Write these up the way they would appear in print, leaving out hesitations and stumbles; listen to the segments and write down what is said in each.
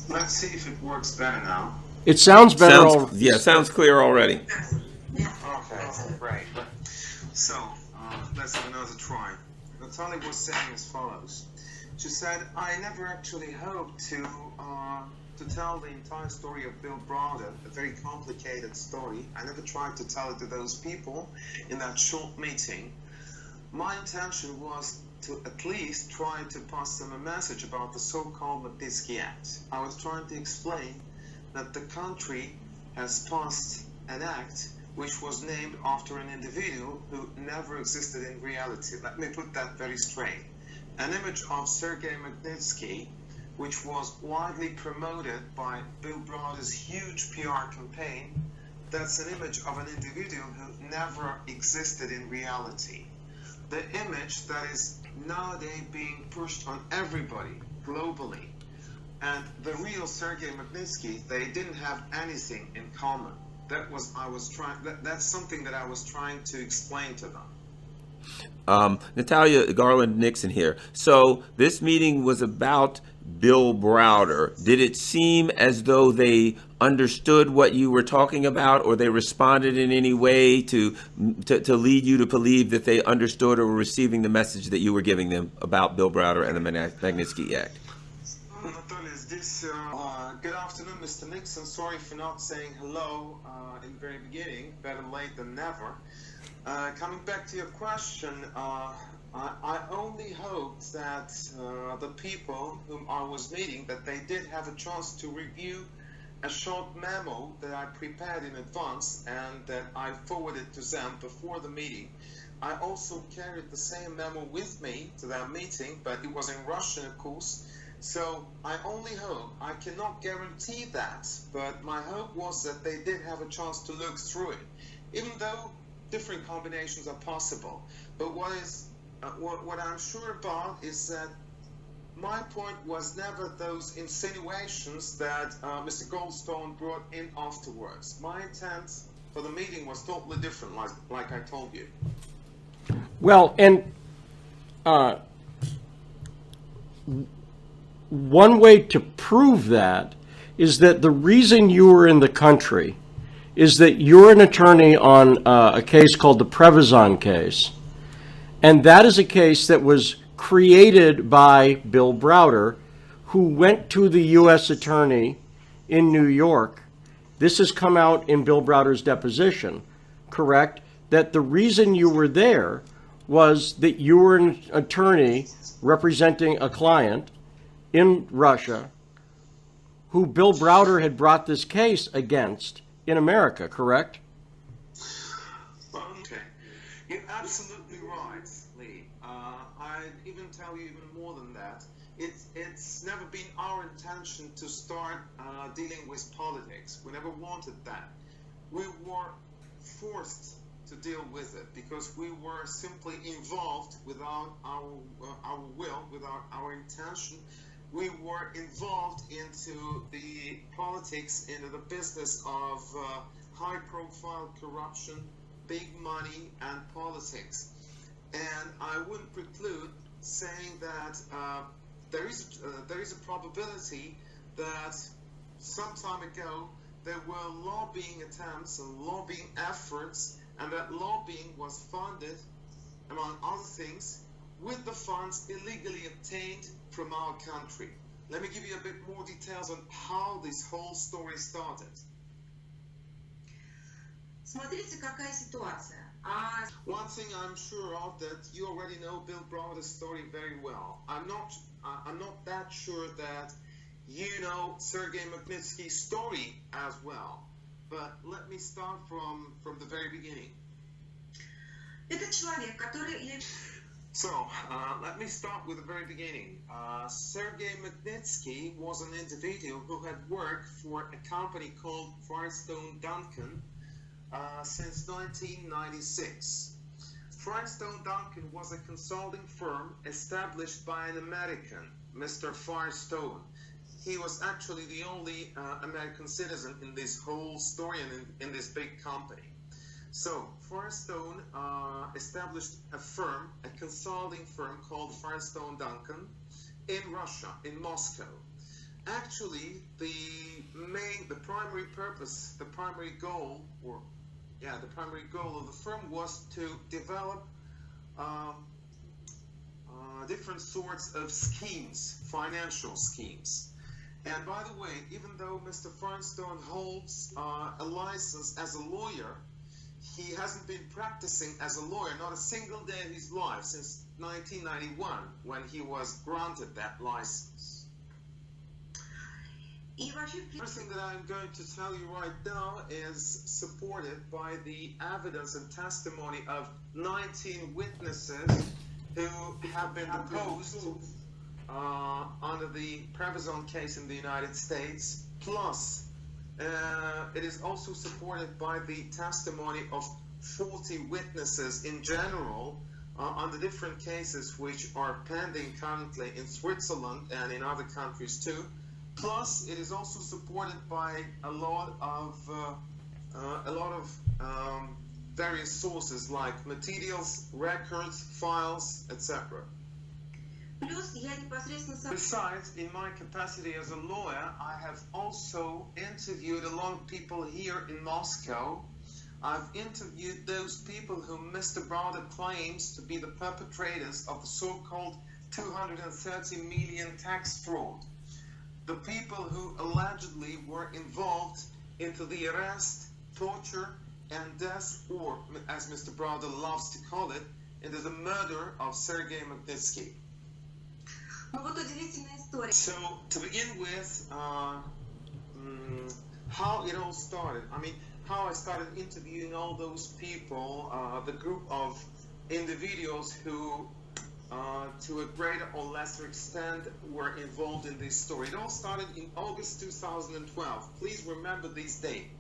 Let's see if it works better now. It sounds better. Sounds clear already. Okay, great. So, let's have another try. Natalia was saying as follows. She said, I never actually hoped to tell the entire story of Bill Browder, a very complicated story. I never tried to tell it to those people in that short meeting. My intention was to at least try to pass them a message about the so-called Magnitsky Act. I was trying to explain that the country has passed an act which was named after an individual who never existed in reality. Let me put that very straight. An image of Sergei Magnitsky, which was widely promoted by Bill Browder's huge PR campaign, that's an image of an individual who never existed in reality. The image that is nowadays being pushed on everybody globally. And the real Sergei Magnitsky, they didn't have anything in common. That's something that I was trying to explain to them. Natalia Garland Nixon here. So this meeting was about Bill Browder. Did it seem as though they understood what you were talking about, or they responded in any way to lead you to believe that they understood or were receiving the message that you were giving them about Bill Browder and the Magnitsky Act? Natalia, is this... good afternoon, Mr. Nixon. Sorry for not saying hello in the very beginning. Better late than never. Coming back to your question, I only hoped that the people whom I was meeting, that they did have a chance to review a short memo that I prepared in advance and that I forwarded to them before the meeting. I also carried the same memo with me to that meeting, but it was in Russian, of course. So I only hope, I cannot guarantee that, but my hope was that they did have a chance to look through it, even though different combinations are possible. But what I'm sure about is that my point was never those insinuations that Mr. Goldstone brought in afterwards. My intent for the meeting was totally different, like I told you. Well, and one way to prove that is that the reason you were in the country is that you're an attorney on a case called the Prevezon case. And that is a case that was created by Bill Browder, who went to the U.S. attorney in New York. This has come out in Bill Browder's deposition, correct? That the reason you were there was that you were an attorney representing a client in Russia who Bill Browder had brought this case against in America, correct? Okay. You're absolutely right, Lee. I'd even tell you even more than that. It's never been our intention to start dealing with politics. We never wanted that. We were forced to deal with it because we were simply involved without our will, without our intention. We were involved into the politics, into the business of high-profile corruption, big money, and politics. And I wouldn't preclude saying that there is a probability that some time ago there were lobbying attempts and lobbying efforts, and that lobbying was funded, among other things, with the funds illegally obtained from our country. Let me give you a bit more details on how this whole story started. Смотрите, какая ситуация. One thing I'm sure of, that you already know Bill Browder's story very well. I'm not that sure that you know Sergei Magnitsky's story as well. But let me start from the very beginning. Это человек, который... So, let me start with the very beginning. Sergei Magnitsky was an individual who had worked for a company called Firestone Duncan since 1996. Firestone Duncan was a consulting firm established by an American, Mr. Firestone. He was actually the only American citizen in this whole story and in this big company. So, Firestone established a firm, a consulting firm called Firestone Duncan in Russia, in Moscow. actually the primary purpose, the primary goal, the primary goal of the firm was to develop different sorts of schemes, financial schemes. And by the way, even though Mr. Feinstein holds a license as a lawyer, he hasn't been practicing as a lawyer, not a single day of his life, since 1991, when he was granted that license. Everything that I'm going to tell you right now is supported by the evidence and testimony of 19 witnesses who have been deposed under the Prevezon case in the United States, plus it is also supported by the testimony of 40 witnesses in general on the different cases which are pending currently in Switzerland and in other countries too. Plus, it is also supported by a lot of various sources like materials, records, files, etc. Besides, in my capacity as a lawyer, I have also interviewed a lot of people here in Moscow. I've interviewed those people whom Mr. Browder claims to be the perpetrators of the so-called 230 million tax fraud. The people who allegedly were involved into the arrest, torture, and death, or, as Mr. Browder loves to call it, into the murder of Sergei Magnitsky. So, to begin with, how it all started. I mean, how I started interviewing all those people, the group of individuals who, to a greater or lesser extent, were involved in this story. It all started in August 2012. Please remember this date.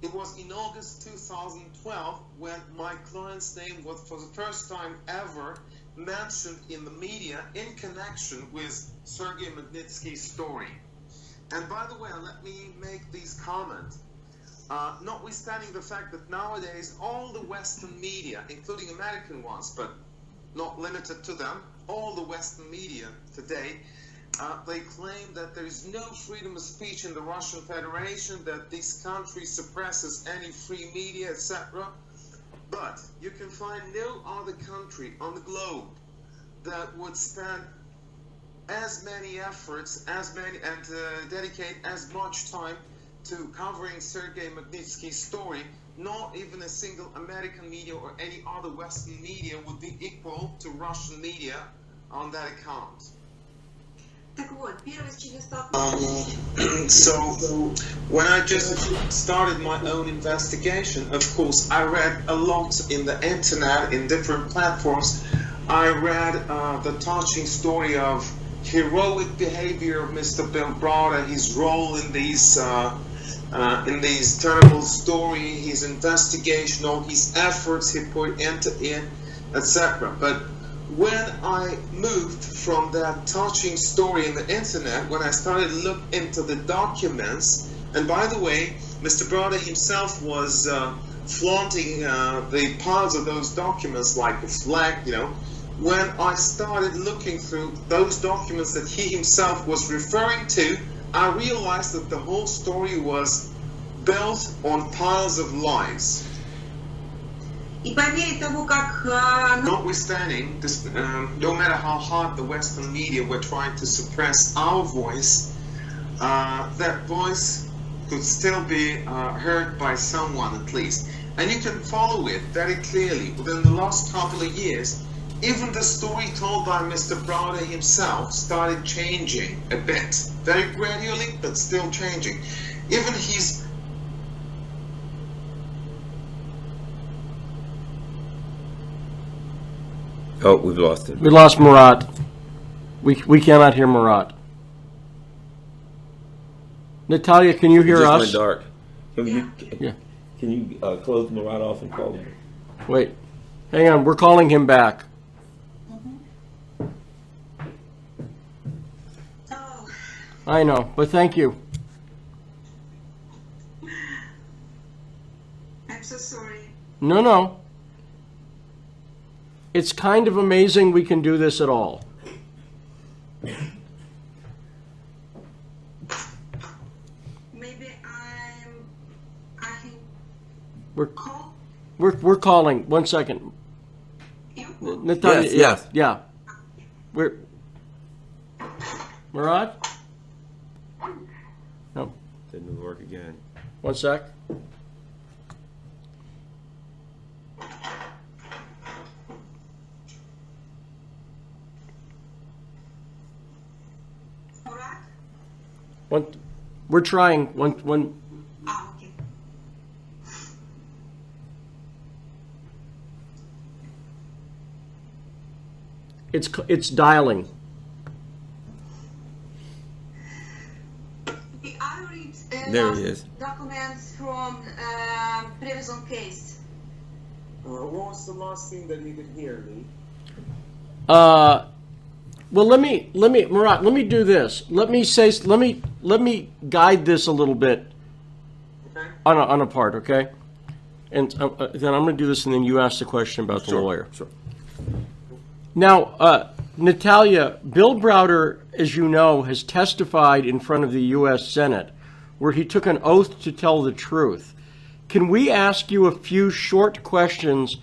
It was in August 2012 when my client's name was for the first time ever mentioned in the media in connection with Sergei Magnitsky's story. And by the way, let me make this comment. Notwithstanding the fact that nowadays all the Western media, including American ones, but not limited to them, all the Western media today, they claim that there is no freedom of speech in the Russian Federation, that this country suppresses any free media, etc. But you can find no other country on the globe that would spend as many efforts, and dedicate as much time to covering Sergei Magnitsky's story. Not even a single American media or any other Western media would be equal to Russian media on that account. So, when I just started my own investigation, of course, I read a lot in the internet, in different platforms. I read the touching story of heroic behavior of Mr. Bill Browder, his role in these terrible story, his investigation, all his efforts he put into it, etc. But when I moved from that touching story in the internet, when I started to look into the documents, and by the way, Mr. Browder himself was flaunting the piles of those documents like a flag, you know. When I started looking through those documents that he himself was referring to, I realized that the whole story was built on piles of lies. Notwithstanding, this, no matter how hard the Western media were trying to suppress our voice, that voice could still be heard by someone at least. And you can follow it very clearly. Within the last couple of years, even the story told by Mr. Browder himself started changing a bit. Very gradually, but still changing. Even his... Oh, we've lost him. We lost Murat. We cannot hear Murat. Natalia, can you hear Just us? went dark. Yeah. Can you close Murat off and call him? Wait. Hang on. We're calling him back. Oh, I know, but thank you. I'm so sorry. No. It's kind of amazing we can do this at all. We're calling. 1 second. Natalia, Yes. Yeah. We're Murad? No. Didn't work again. 1 sec. Murat? We're trying. One. Okay. It's dialing. We are read There he is. documents from Prevision case. What was the last thing that you could hear me? Well, Murat, let me do this. Let me guide this a little bit Okay. on a part, okay? And then I'm going to do this, and then you ask the question about the lawyer. Sure. Now, Natalia, Bill Browder, as you know, has testified in front of the U.S. Senate, where he took an oath to tell the truth. Can we ask you a few short questions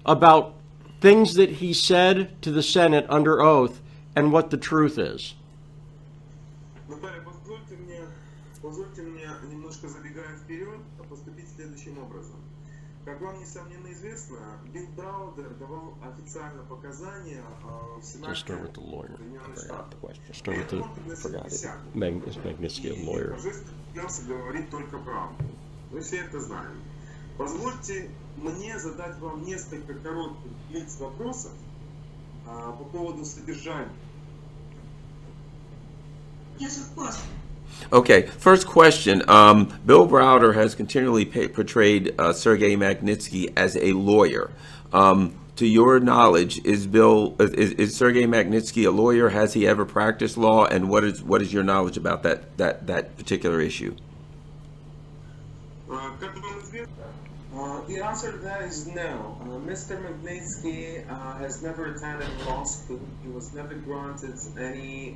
about things that he said to the Senate under oath and what the truth is? Наталья, позвольте мне, немножко забегая вперед, поступить следующим образом. Как вам, несомненно, известно, Билл Браудер давал официально показания в Сенате Соединенных Штатов. Start with the Magnitsky lawyer. Торжественно говорить только правду. Мы все это знаем. Позвольте мне задать вам несколько коротких вопросов по поводу содержания. Yes, of course. Okay, first question. Bill Browder has continually portrayed Sergei Magnitsky as a lawyer. To your knowledge, is Sergei Magnitsky a lawyer? Has he ever practiced law? And what is your knowledge about that particular issue? The answer to that is no. Mr. Magnitsky has never attended law school. He was never granted any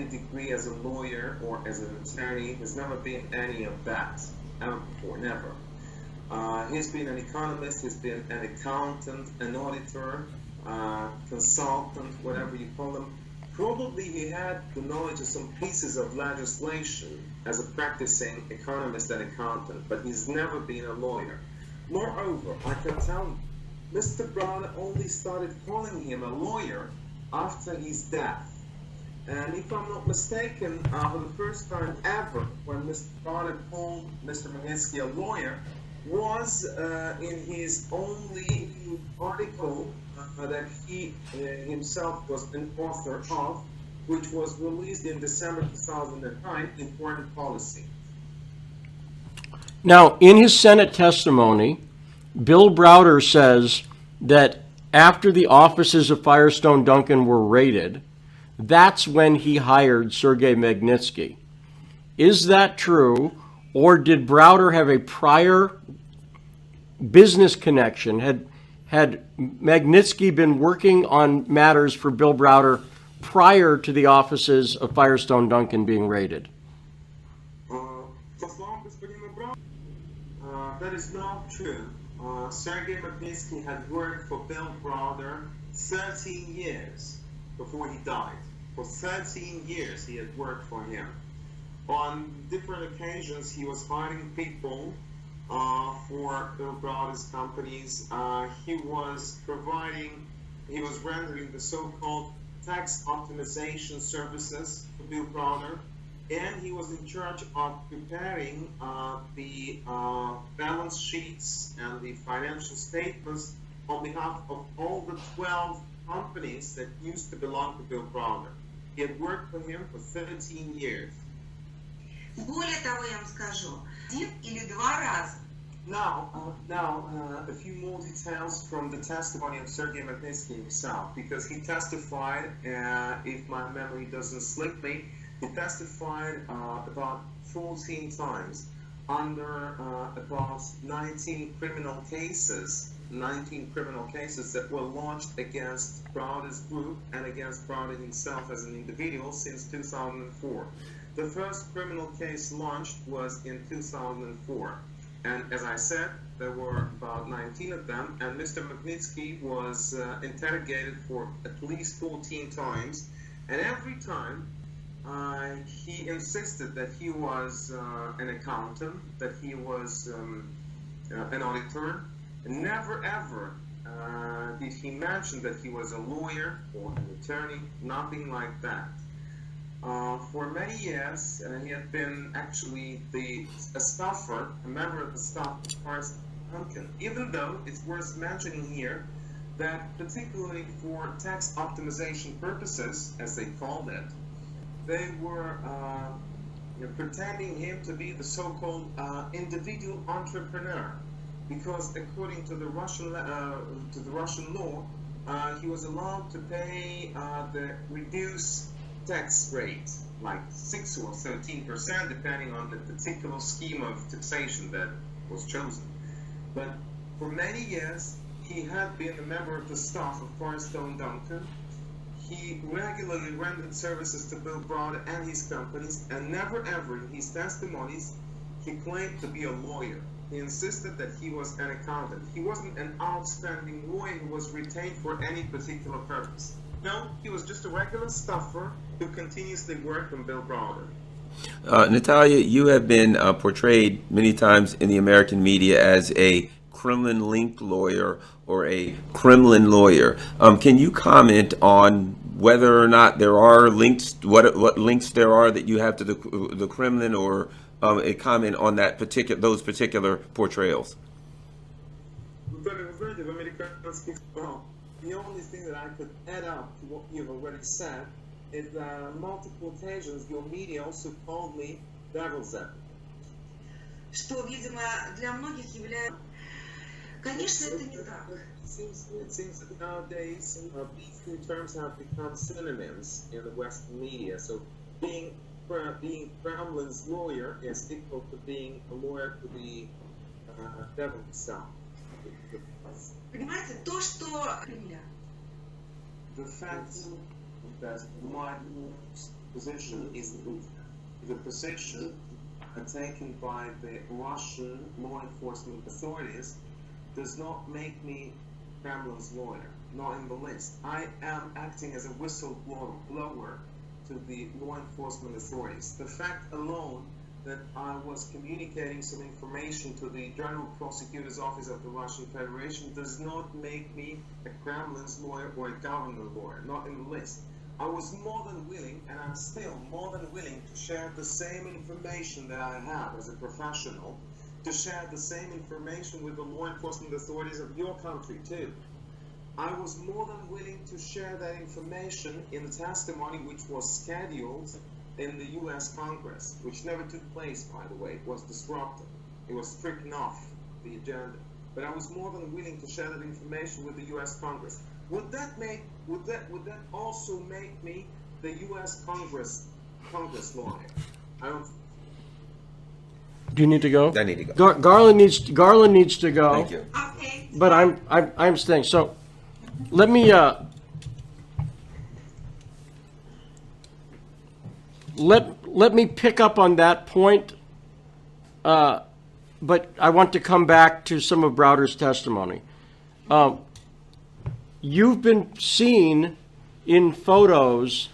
degree as a lawyer or as an attorney. He's never been any of that ever before, never. He's been an economist, he's been an accountant, an auditor, consultant, whatever you call them. Probably he had the knowledge of some pieces of legislation as a practicing economist and accountant, but he's never been a lawyer. Moreover, I can tell you, Mr. Browder only started calling him a lawyer after his death. And if I'm not mistaken, for the first time ever, when Mr. Browder called Mr. Magnitsky a lawyer, was in his only article that he himself was an author of, which was released in December 2009 in Foreign Policy. Now, in his Senate testimony, Bill Browder says that after the offices of Firestone Duncan were raided, that's when he hired Sergei Magnitsky. Is that true, or did Browder have a prior business connection? Had Magnitsky been working on matters for Bill Browder prior to the offices of Firestone Duncan being raided? That is not true. Sergei Magnitsky had worked for Bill Browder 13 years before he died. For 13 years he had worked for him. On different occasions he was hiring people for Bill Browder's companies. He was rendering the so-called tax optimization services for Bill Browder. And he was in charge of preparing the balance sheets and the financial statements on behalf of all the 12 companies that used to belong to Bill Browder. He had worked for him for 13 years. Более того, я вам скажу, один или два раза. Now, a few more details from the testimony of Sergei Magnitsky himself, because he testified, if my memory doesn't slip me, he testified about 14 times under about 19 criminal cases that were launched against Browder's group and against Browder himself as an individual since 2004. The first criminal case launched was in 2004. And as I said, there were about 19 of them, and Mr. Magnitsky was interrogated for at least 14 times, and every time he insisted that he was an accountant, that he was an auditor, and never ever did he mention that he was a lawyer or an attorney, nothing like that. For many years, he had been actually a staffer, a member of the staff of Paris Duncan, even though it's worth mentioning here that particularly for tax optimization purposes, as they called it, they were pretending him to be the so-called individual entrepreneur, because according to the Russian law, he was allowed to pay the reduced tax rate, like 6 or 13%, depending on the particular scheme of taxation that was chosen. But for many years, he had been a member of the staff of Firestone Duncan. He regularly rendered services to Bill Browder and his companies, and never ever in his testimonies he claimed to be a lawyer. He insisted that he was an accountant. He wasn't an outstanding lawyer who was retained for any particular purpose. No, he was just a regular staffer who continuously worked on Bill Browder. Natalia, you have been portrayed many times in the American media as a Kremlin-linked lawyer or a Kremlin lawyer. Can you comment on whether or not there are links, what links there are that you have to the Kremlin, or a comment on those particular portrayals? The only thing that I could add up to what you've already said is that on multiple occasions your media also called me devil's advocate. Что, видимо, для многих является... Конечно, это не так. It seems that nowadays these two terms have become synonyms in the Western media. So being Kremlin's lawyer is equal to being a lawyer to the devil himself. Понимаете, то, что... The fact that my position is the position taken by the Russian law enforcement authorities does not make me Kremlin's lawyer, not in the least. I am acting as a whistleblower to the law enforcement authorities. The fact alone that I was communicating some information to the General Prosecutor's Office of the Russian Federation does not make me a Kremlin's lawyer or a government lawyer, not in the least. I was more than willing, and I'm still more than willing, to share the same information that I have as a professional, to share the same information with the law enforcement authorities of your country too. I was more than willing to share that information in the testimony which was scheduled in the U.S. Congress, which never took place, by the way. It was disrupted. It was stricken off the agenda. But I was more than willing to share that information with the U.S. Congress. Would that also make me the U.S. Congress lawyer? I don't. Do you need to go? I need to go. Garland needs to go. Thank you. Okay. But I'm staying. So let me let me pick up on that point. But I want to come back to some of Browder's testimony. You've been seen in photos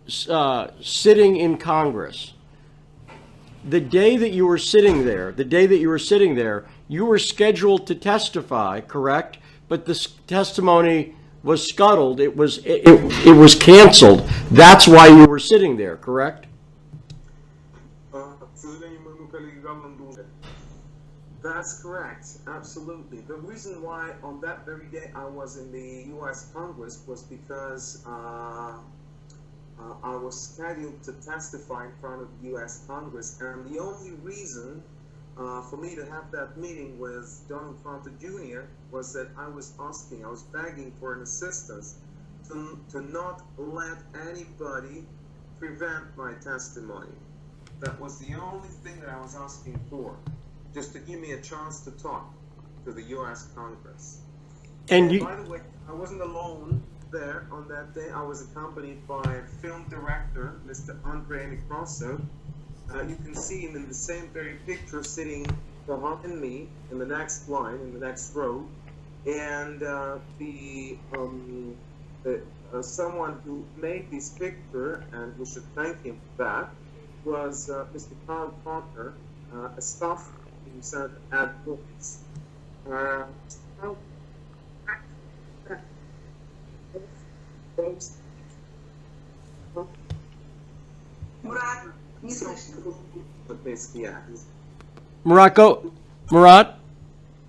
sitting in Congress. The day that you were sitting there, you were scheduled to testify, correct? But the testimony was scuttled. It was canceled. That's why you were sitting there, correct? That's correct, absolutely. The reason why on that very day I was in the U.S. Congress was because I was scheduled to testify in front of the U.S. Congress, and the only reason for me to have that meeting with Donald Trump Jr. was that I was begging for an assistance to not let anybody prevent my testimony. That was the only thing that I was asking for, just to give me a chance to talk to the U.S. Congress. And by the way, I wasn't alone there on that day. I was accompanied by film director, Mr. Andrei Nekrasov. You can see him in the same very picture sitting behind me in the next line, in the next row, and someone who made this picture, and we should thank him for that, was Mr. Kyle Parker, a staff in Senator Ad Royce. Мурат, не слышно. Murat,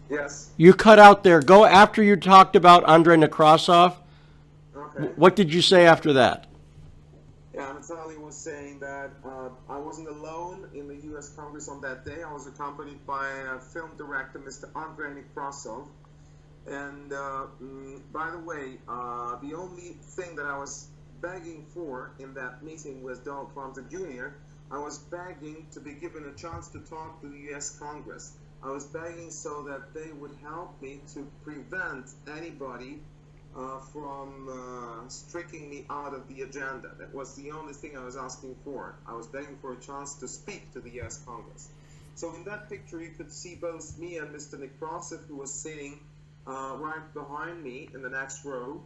Yes. you cut out there. Go after you talked about Andrei Nekrasov. Okay. What did you say after that? Yeah, Natalia was saying that I wasn't alone in the U.S. Congress on that day. I was accompanied by film director Mr. Andrei Nekrasov. And by the way, the only thing that I was begging for in that meeting with Donald Trump Jr., I was begging to be given a chance to talk to the U.S. Congress. I was begging so that they would help me to prevent anybody from striking me out of the agenda. That was the only thing I was asking for. I was begging for a chance to speak to the U.S. Congress. So in that picture, you could see both me and Mr. Nekrasov, who was sitting right behind me in the next row.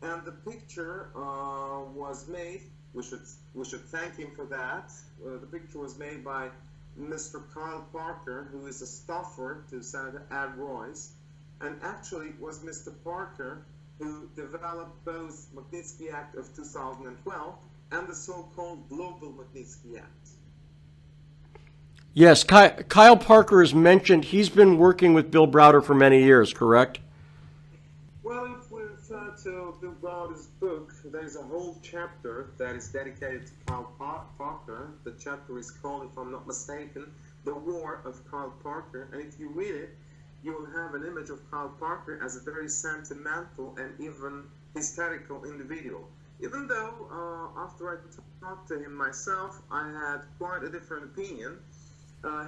And the picture was made, we should thank him for that. The picture was made by Mr. Kyle Parker, who is a staffer to Senator Ad Royce. And actually it was Mr. Parker who developed both Magnitsky Act of 2012 and the so-called Global Magnitsky Act. Yes, Kyle Parker is mentioned. He's been working with Bill Browder for many years, correct? Well, if we refer to Bill Browder's book, there's a whole chapter that is dedicated to Kyle Parker. The chapter is called, if I'm not mistaken, The War of Kyle Parker. And if you read it, you will have an image of Kyle Parker as a very sentimental and even hysterical individual. Even though after I talked to him myself, I had quite a different opinion.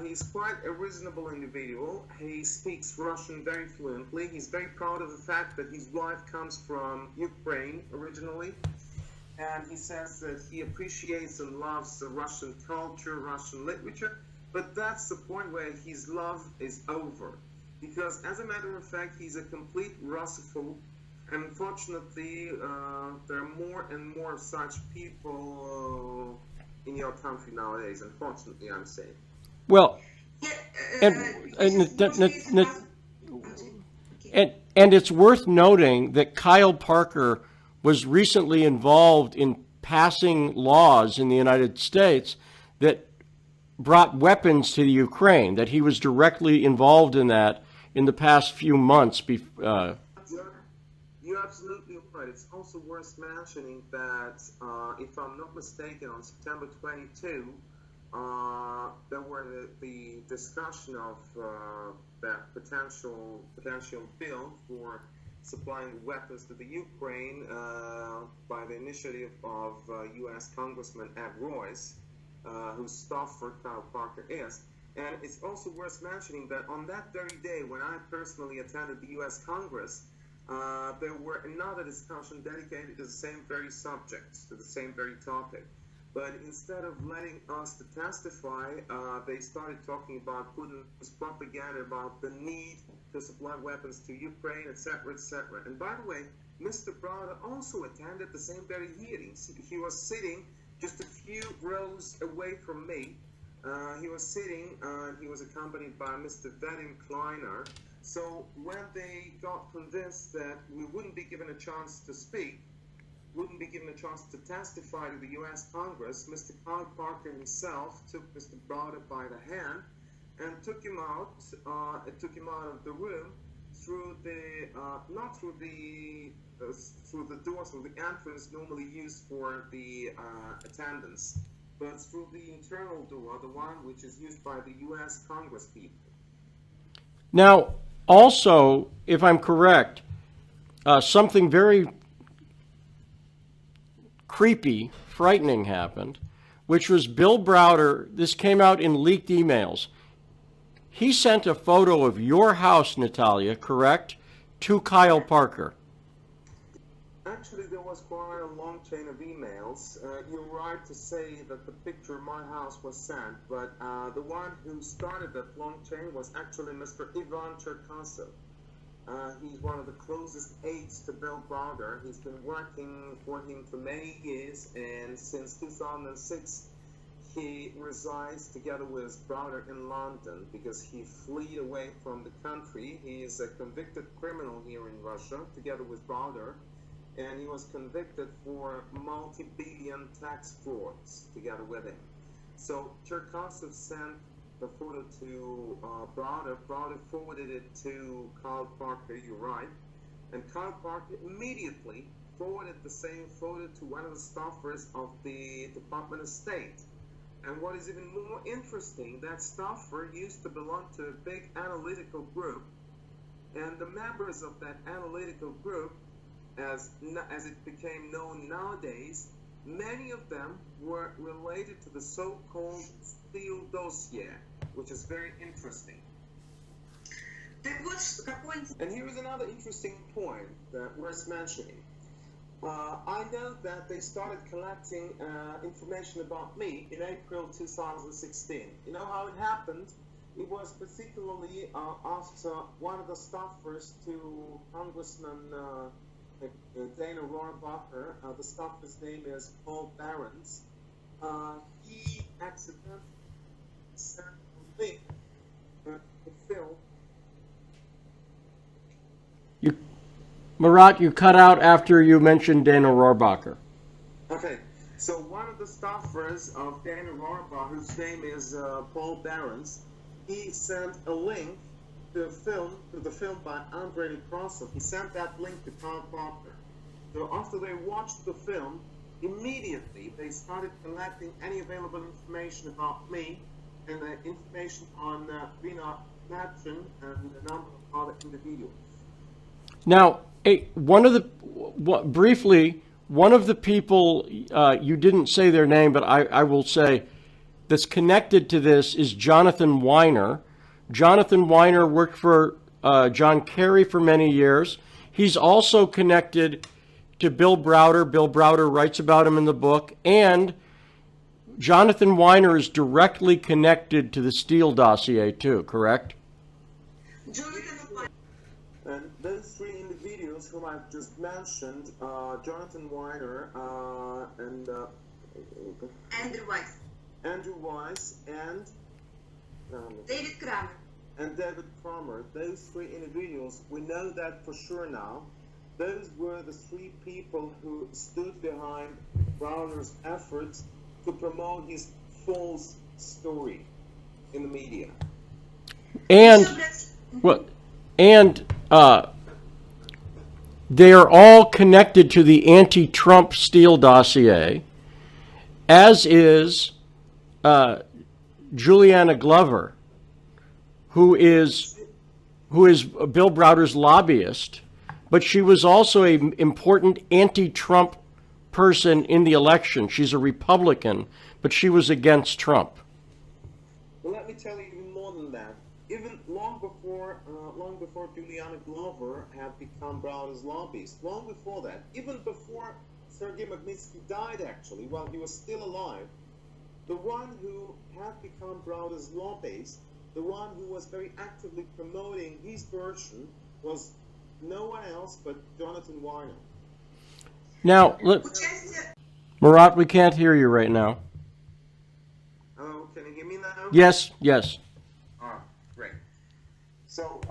He's quite a reasonable individual. He speaks Russian very fluently. He's very proud of the fact that his wife comes from Ukraine originally. And he says that he appreciates and loves the Russian culture, Russian literature. But that's the point where his love is over. Because as a matter of fact, he's a complete Russophile. And unfortunately, there are more and more of such people in your country nowadays. Unfortunately, I'm saying. Well, and it's worth noting that Kyle Parker was recently involved in passing laws in the United States that brought weapons to the Ukraine, that he was directly involved in that in the past few months. You're absolutely right. It's also worth mentioning that, if I'm not mistaken, on September 22, there were the discussion of that potential bill for supplying weapons to the Ukraine by the initiative of U.S. Congressman Ad Royce, whose staffer Kyle Parker is. And it's also worth mentioning that on that very day, when I personally attended the U.S. Congress, there were another discussion dedicated to the same very subject, to the same very topic. But instead of letting us to testify, they started talking about Putin's propaganda about the need to supply weapons to Ukraine, etc., etc. And by the way, Mr. Browder also attended the same very hearings. He was sitting just a few rows away from me. He was sitting, and he was accompanied by Mr. Vadim Kleiner. So when they got convinced that we wouldn't be given a chance to speak, wouldn't be given a chance to testify to the U.S. Congress, Mr. Kyle Parker himself took Mr. Browder by the hand and took him out of the room through the not through the door, through the entrance normally used for the attendants, but through the internal door, the one which is used by the U.S. Congress people. Now, also, if I'm correct, something very creepy, frightening happened, which was Bill Browder. This came out in leaked emails. He sent a photo of your house, Natalia, correct, to Kyle Parker. actually, there was quite a long chain of emails. You're right to say that the picture of my house was sent, but the one who started that long chain was actually Mr. Ivan Cherkasov. He's one of the closest aides to Bill Browder. He's been working for him for many years, and since 2006, he resides together with Browder in London because he fled away from the country. He is a convicted criminal here in Russia, together with Browder, and he was convicted for multi-billion tax frauds together with him. So Cherkasov sent the photo to Browder. Browder forwarded it to Kyle Parker, you're right, and Kyle Parker immediately forwarded the same photo to one of the staffers of the Department of State. And what is even more interesting, that staffer used to belong to a big analytical group, and the members of that analytical group, as it became known nowadays, many of them were related to the so-called Steele dossier, which is very interesting. And here is another interesting point that worth mentioning. I know that they started collecting information about me in April 2016. You know how it happened? It was particularly after one of the staffers to Congressman Dana Rohrabacher, the staffer's name is Paul Behrens. He accidentally sent a link to film. Murat, you cut out after you mentioned Dana Rohrabacher. Okay, so one of the staffers of Dana Rohrabacher, whose name is Paul Behrens, he sent a link to the film by Andrei Nekrasov. He sent that link to Kyle Parker. So after they watched the film, immediately they started collecting any available information about me and information on Rina Natchin and a number of other individuals. Now, one of the people, you didn't say their name, but I will say, that's connected to this is Jonathan Weiner. Jonathan Weiner worked for John Kerry for many years. He's also connected to Bill Browder. Bill Browder writes about him in the book. And Jonathan Weiner is directly connected to the Steele dossier too, correct? And those three individuals whom I've just mentioned, Jonathan Weiner and Andrew Weiss and David Kramer. And David Kramer, those three individuals, we know that for sure now. Those were the three people who stood behind Browder's efforts to promote his false story in the media. And they are all connected to the anti-Trump Steele dossier, as is Juliana Glover, who is Bill Browder's lobbyist, but she was also an important anti-Trump person in the election. She's a Republican, but she was against Trump. Well, let me tell you even more than that. Even long before Juliana Glover had become Browder's lobbyist, long before that, even before Sergei Magnitsky died, actually, while he was still alive, the one who had become Browder's lobbyist, the one who was very actively promoting his version, was no one else but Jonathan Weiner. Now, Murat, we can't hear you right now. Oh, can you hear me now? Yes. Ah, great. So,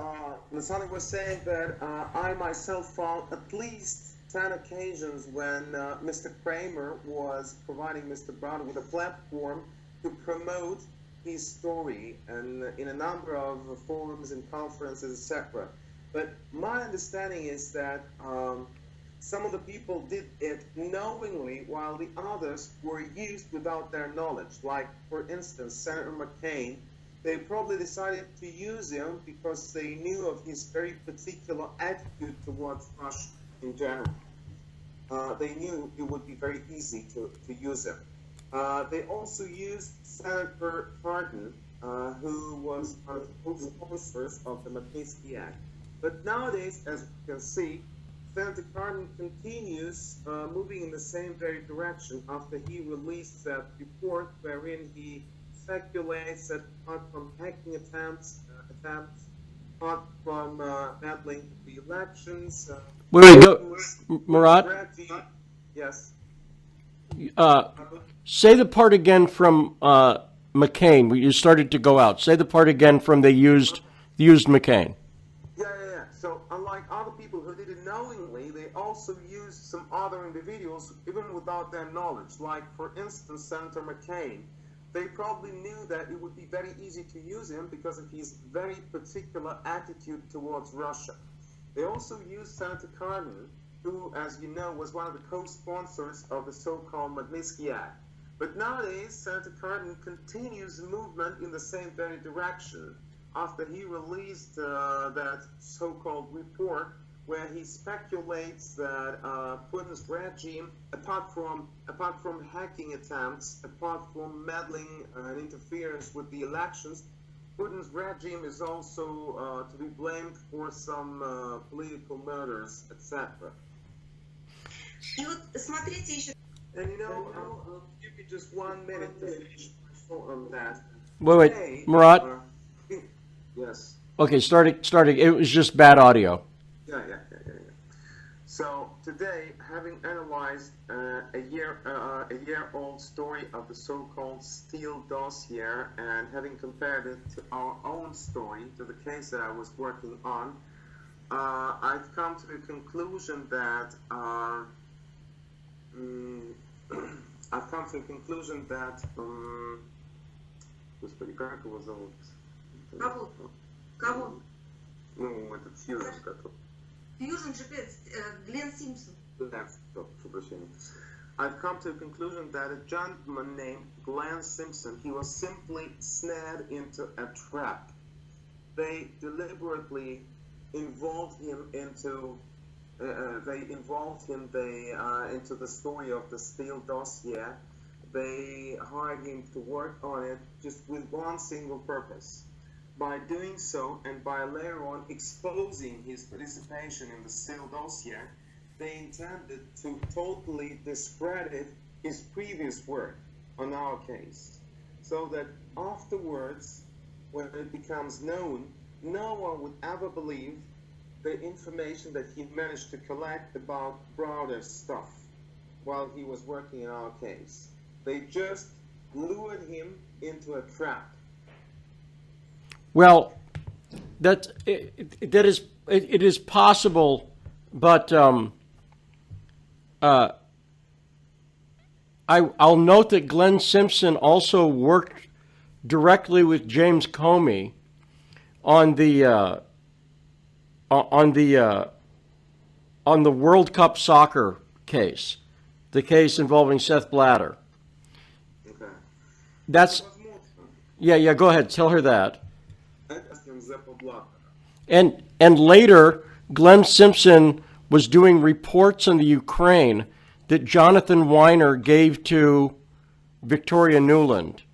Nasani was saying that I myself found at least 10 occasions when Mr. Kramer was providing Mr. Browder with a platform to promote his story, and in a number of forums and conferences, etc. But my understanding is that some of the people did it knowingly, while the others were used without their knowledge. Like, for instance, Senator McCain, they probably decided to use him because they knew of his very particular attitude towards Russia in general. They knew it would be very easy to use him. They also used Senator Cardin, who was one of the co-sponsors of the Magnitsky Act. But nowadays, as you can see, Senator Cardin continues moving in the same very direction after he released that report wherein he speculates that apart from hacking attempts, apart from meddling with the elections, Wait, go, Murat, yes. say the part again from McCain. You started to go out. Say the part again from they used McCain. Yeah. So unlike other people who did it knowingly, they also used some other individuals even without their knowledge. Like, for instance, Senator McCain. They probably knew that it would be very easy to use him because of his very particular attitude towards Russia. They also used Senator Cardin, who, as you know, was one of the co-sponsors of the so-called Magnitsky Act. But nowadays, Senator Cardin continues the movement in the same very direction after he released that so-called report where he speculates that Putin's regime, apart from hacking attempts, apart from meddling and interference with the elections, Putin's regime is also to be blamed for some political murders, etc. И вот смотрите еще. And you know, I'll give you just 1 minute to finish on that. Wait, Today, Murat. Yes. Okay, starting. It was just bad audio. Yeah. So today, having analyzed a year-old story of the so-called Steele dossier, and having compared it to our own story, to the case that I was working on, I've come to the conclusion that Господи, как его зовут? Кого? Ну, этот Сьюзен, который. Fusion GPS, Глен Симпсон. I've come to the conclusion that a gentleman named Glenn Simpson, he was simply snared into a trap. They deliberately involved him into into the story of the Steele dossier. They hired him to work on it just with one single purpose. By doing so, and by later on exposing his participation in the Steele dossier, they intended to totally discredit his previous work on our case, so that afterwards, when it becomes known, no one would ever believe the information that he managed to collect about Browder's stuff while he was working in our case. They just lured him into a trap. Well, it is possible, but I'll note that Glenn Simpson also worked directly with James Comey on the World Cup soccer case, the case involving Seth Blatter. Okay. That's yeah. Go ahead, tell her that. And later, Glenn Simpson was doing reports on the Ukraine that Jonathan Weiner gave to Victoria Nuland.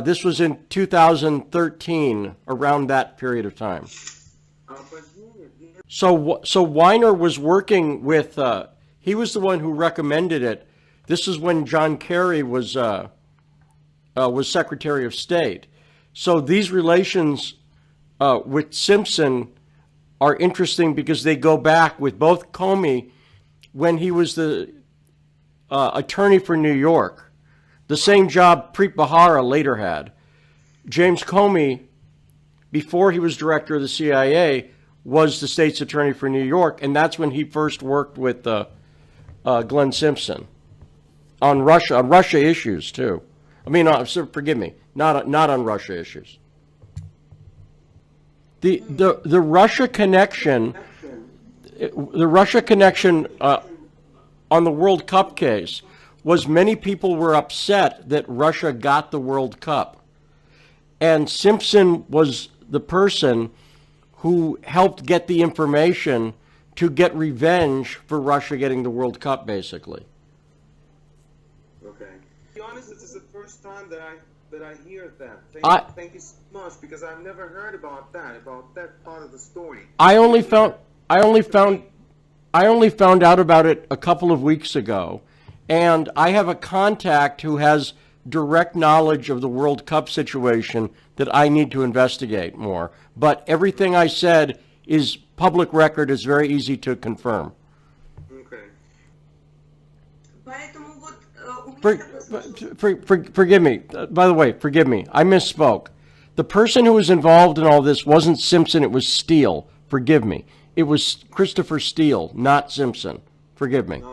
This was in 2013, around that period of time. So Weiner was working with. He was the one who recommended it. This is when John Kerry was Secretary of State. So these relations with Simpson are interesting because they go back with both Comey when he was the attorney for New York, the same job Preet Bharara later had. James Comey, before he was director of the CIA, was the state's attorney for New York, and that's when he first worked with Glenn Simpson on Russia issues too. I mean, forgive me, not on Russia issues. The Russia connection, on the World Cup case was many people were upset that Russia got the World Cup, and Simpson was the person who helped get the information to get revenge for Russia getting the World Cup, basically. Okay. To be honest, this is the first time that I hear that. Thank you so much, because I've never heard about that part of the story. I only found I only found out about it a couple of weeks ago, and I have a contact who has direct knowledge of the World Cup situation that I need to investigate more. But everything I said is public record, is very easy to confirm. Okay. Поэтому вот у меня такой Forgive me. By the way, forgive me. I misspoke. The person who was involved in all this wasn't Simpson, it was Steele. Forgive me. It was Christopher Steele, not Simpson. Forgive me.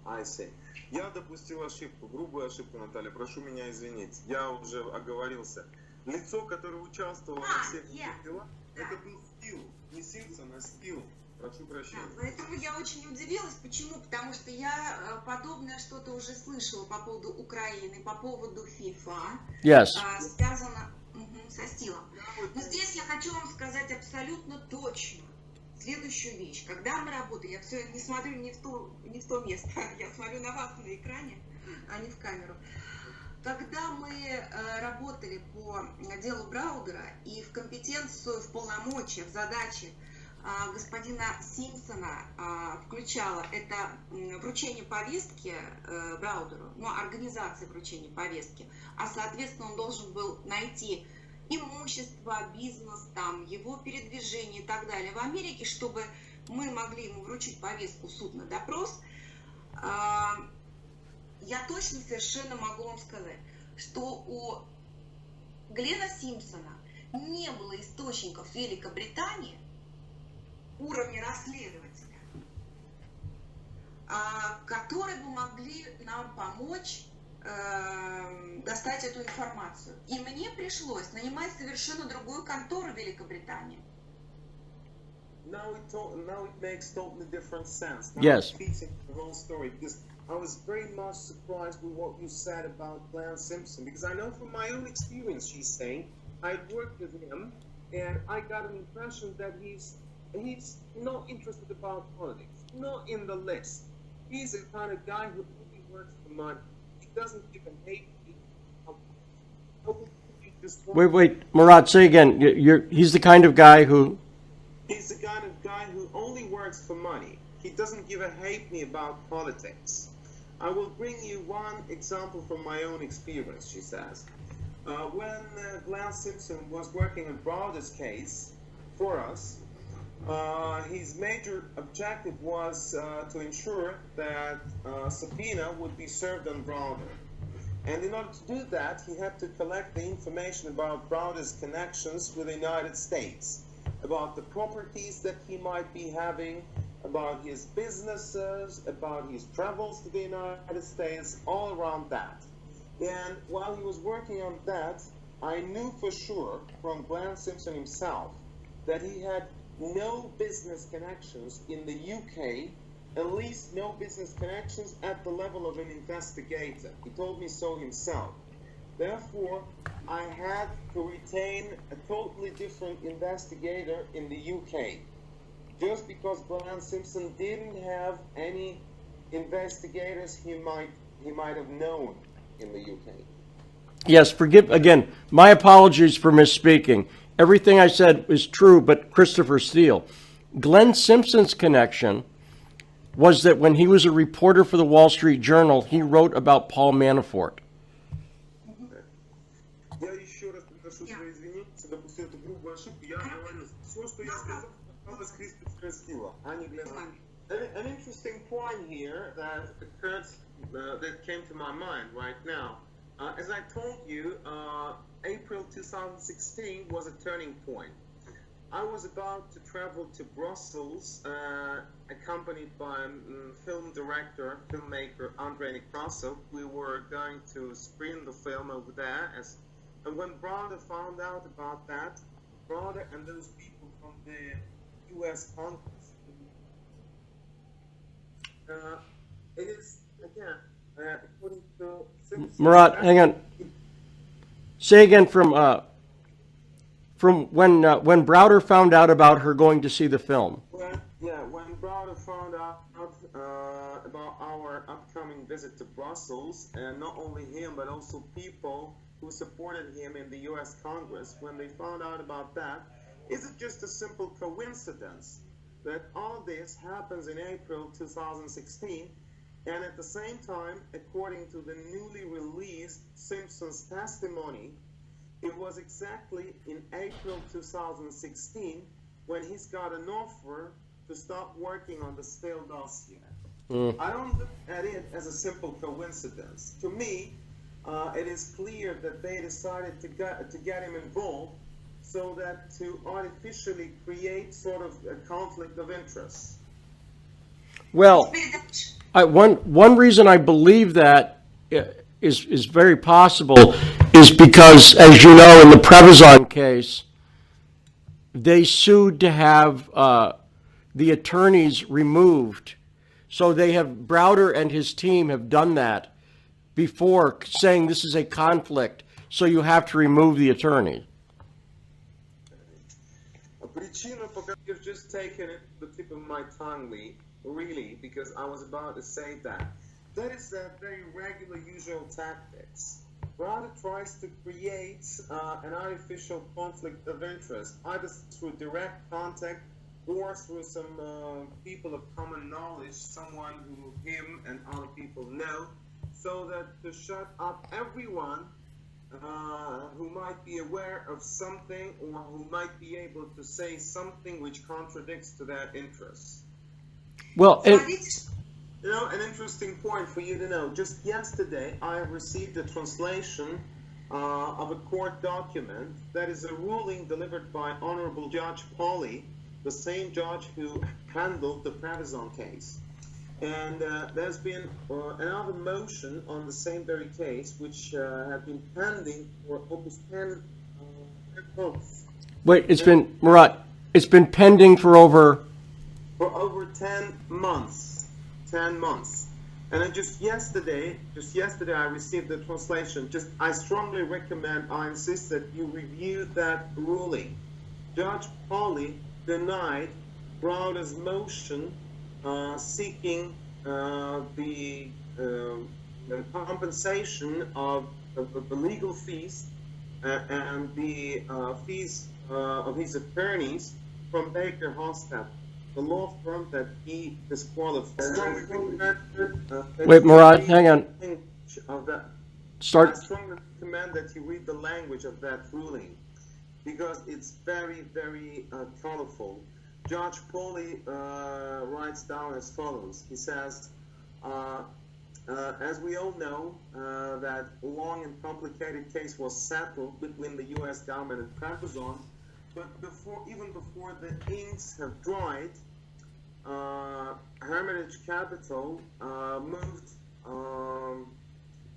I see. Я допустил ошибку, грубую ошибку, Наталья. Прошу меня извинить. Я уже оговорился. Лицо, которое участвовало во всех этих делах, это был Стил. Не Симпсон, а Стил. Прошу прощения. Поэтому я очень удивилась. Почему? Потому что я подобное что-то уже слышала по поводу Украины, по поводу FIFA. Yes. Связано со Стилом. Но здесь я хочу вам сказать абсолютно точно следующую вещь. Когда мы работаем, я все не смотрю не в то место, я смотрю на вас на экране, а не в камеру. Когда мы работали по делу Браудера и в компетенцию, в полномочия, в задачи господина Симпсона включало это вручение повестки Браудеру, ну, организация вручения повестки, а соответственно он должен был найти имущество, бизнес, там, его передвижение и так далее в Америке, чтобы мы могли ему вручить повестку в суд на допрос. Я точно совершенно могу вам сказать, что у Глена Симпсона не было источников в Великобритании уровня расследователя, которые бы могли нам помочь достать эту информацию. И мне пришлось нанимать совершенно другую контору в Великобритании. Now it makes totally different sense. Now Yes. it's fitting the whole story, because I was very much surprised with what you said about Glenn Simpson, because I know from my own experience, she's saying, I'd worked with him and I got an impression that he's not interested about politics, not in the list. He's the kind of guy who only works for money. He doesn't even hate people. Wait, Murat, say again. He's the kind of guy who... He's the kind of guy who only works for money. He doesn't give a halfpenny about politics. I will bring you one example from my own experience, she says. When Glenn Simpson was working on Browder's case for us, his major objective was to ensure that subpoena would be served on Browder. And in order to do that, he had to collect the information about Browder's connections with the United States, about the properties that he might be having, about his businesses, about his travels to the United States, all around that. And while he was working on that, I knew for sure from Glenn Simpson himself that he had no business connections in the UK, at least no business connections at the level of an investigator. He told me so himself. Therefore, I had to retain a totally different investigator in the UK. Just because Glenn Simpson didn't have any investigators he might have known in the UK. Yes, forgive, again, my apologies for misspeaking. Everything I said is true, but Christopher Steele. Glenn Simpson's connection was that when he was a reporter for the Wall Street Journal, he wrote about Paul Manafort. Я еще раз приношу свои извинения, допустил эту грубую ошибку. Я говорю, все, что я сказал, касалось Кристофера Стила, а не Глена. An interesting point here that occurred, that came to my mind right now. As I told you, April 2016 was a turning point. I was about to travel to Brussels, accompanied by film director, filmmaker Andrei Nekrasov. We were going to screen the film over there. And when Browder found out about that, Browder and those people from the U.S. Congress, it is, again, according to Simpson, Murat, hang on. Say again from when Browder found out about her going to see the film. When Browder found out about our upcoming visit to Brussels, and not only him, but also people who supported him in the U.S. Congress, when they found out about that, is it just a simple coincidence that all this happens in April 2016, and at the same time, according to the newly released Simpson's testimony, it was exactly in April 2016 when he's got an offer to stop working on the Steele dossier. I don't look at it as a simple coincidence. To me, it is clear that they decided to get him involved so that to artificially create sort of a conflict of interest. Well, one reason I believe that is very possible is because, as you know, in the Prevezon case, they sued to have the attorneys removed. So they have, Browder and his team have done that before, saying this is a conflict, so you have to remove the attorney. You've just taken it the tip of my tongue, Lee, really, because I was about to say that. That is a very regular, usual tactics. Browder tries to create an artificial conflict of interest, either through direct contact or through some people of common knowledge, someone who him and other people know, so that to shut up everyone who might be aware of something or who might be able to say something which contradicts to their interests. Well, you know, an interesting point for you to know. Just yesterday, I received a translation of a court document that is a ruling delivered by Honorable Judge Pauly, the same judge who handled the Prevezon case. And there's been another motion on the same very case, which had been pending for almost 10 months. wait, Murat, it's been pending for over 10 months. 10 months. And then just yesterday I received the translation. I strongly recommend, I insist that you review that ruling. Judge Pauly denied Browder's motion seeking the compensation of the legal fees and the fees of his attorneys from Baker Hostetler, the law firm that he disqualified. Wait, Murat, hang on. I strongly recommend that you read the language of that ruling, because it's very, very colorful. Judge Pauly writes down as follows. He says, as we all know, that long and complicated case was settled between the U.S. government and Prevezon, but even before the inks have dried, Hermitage Capital moved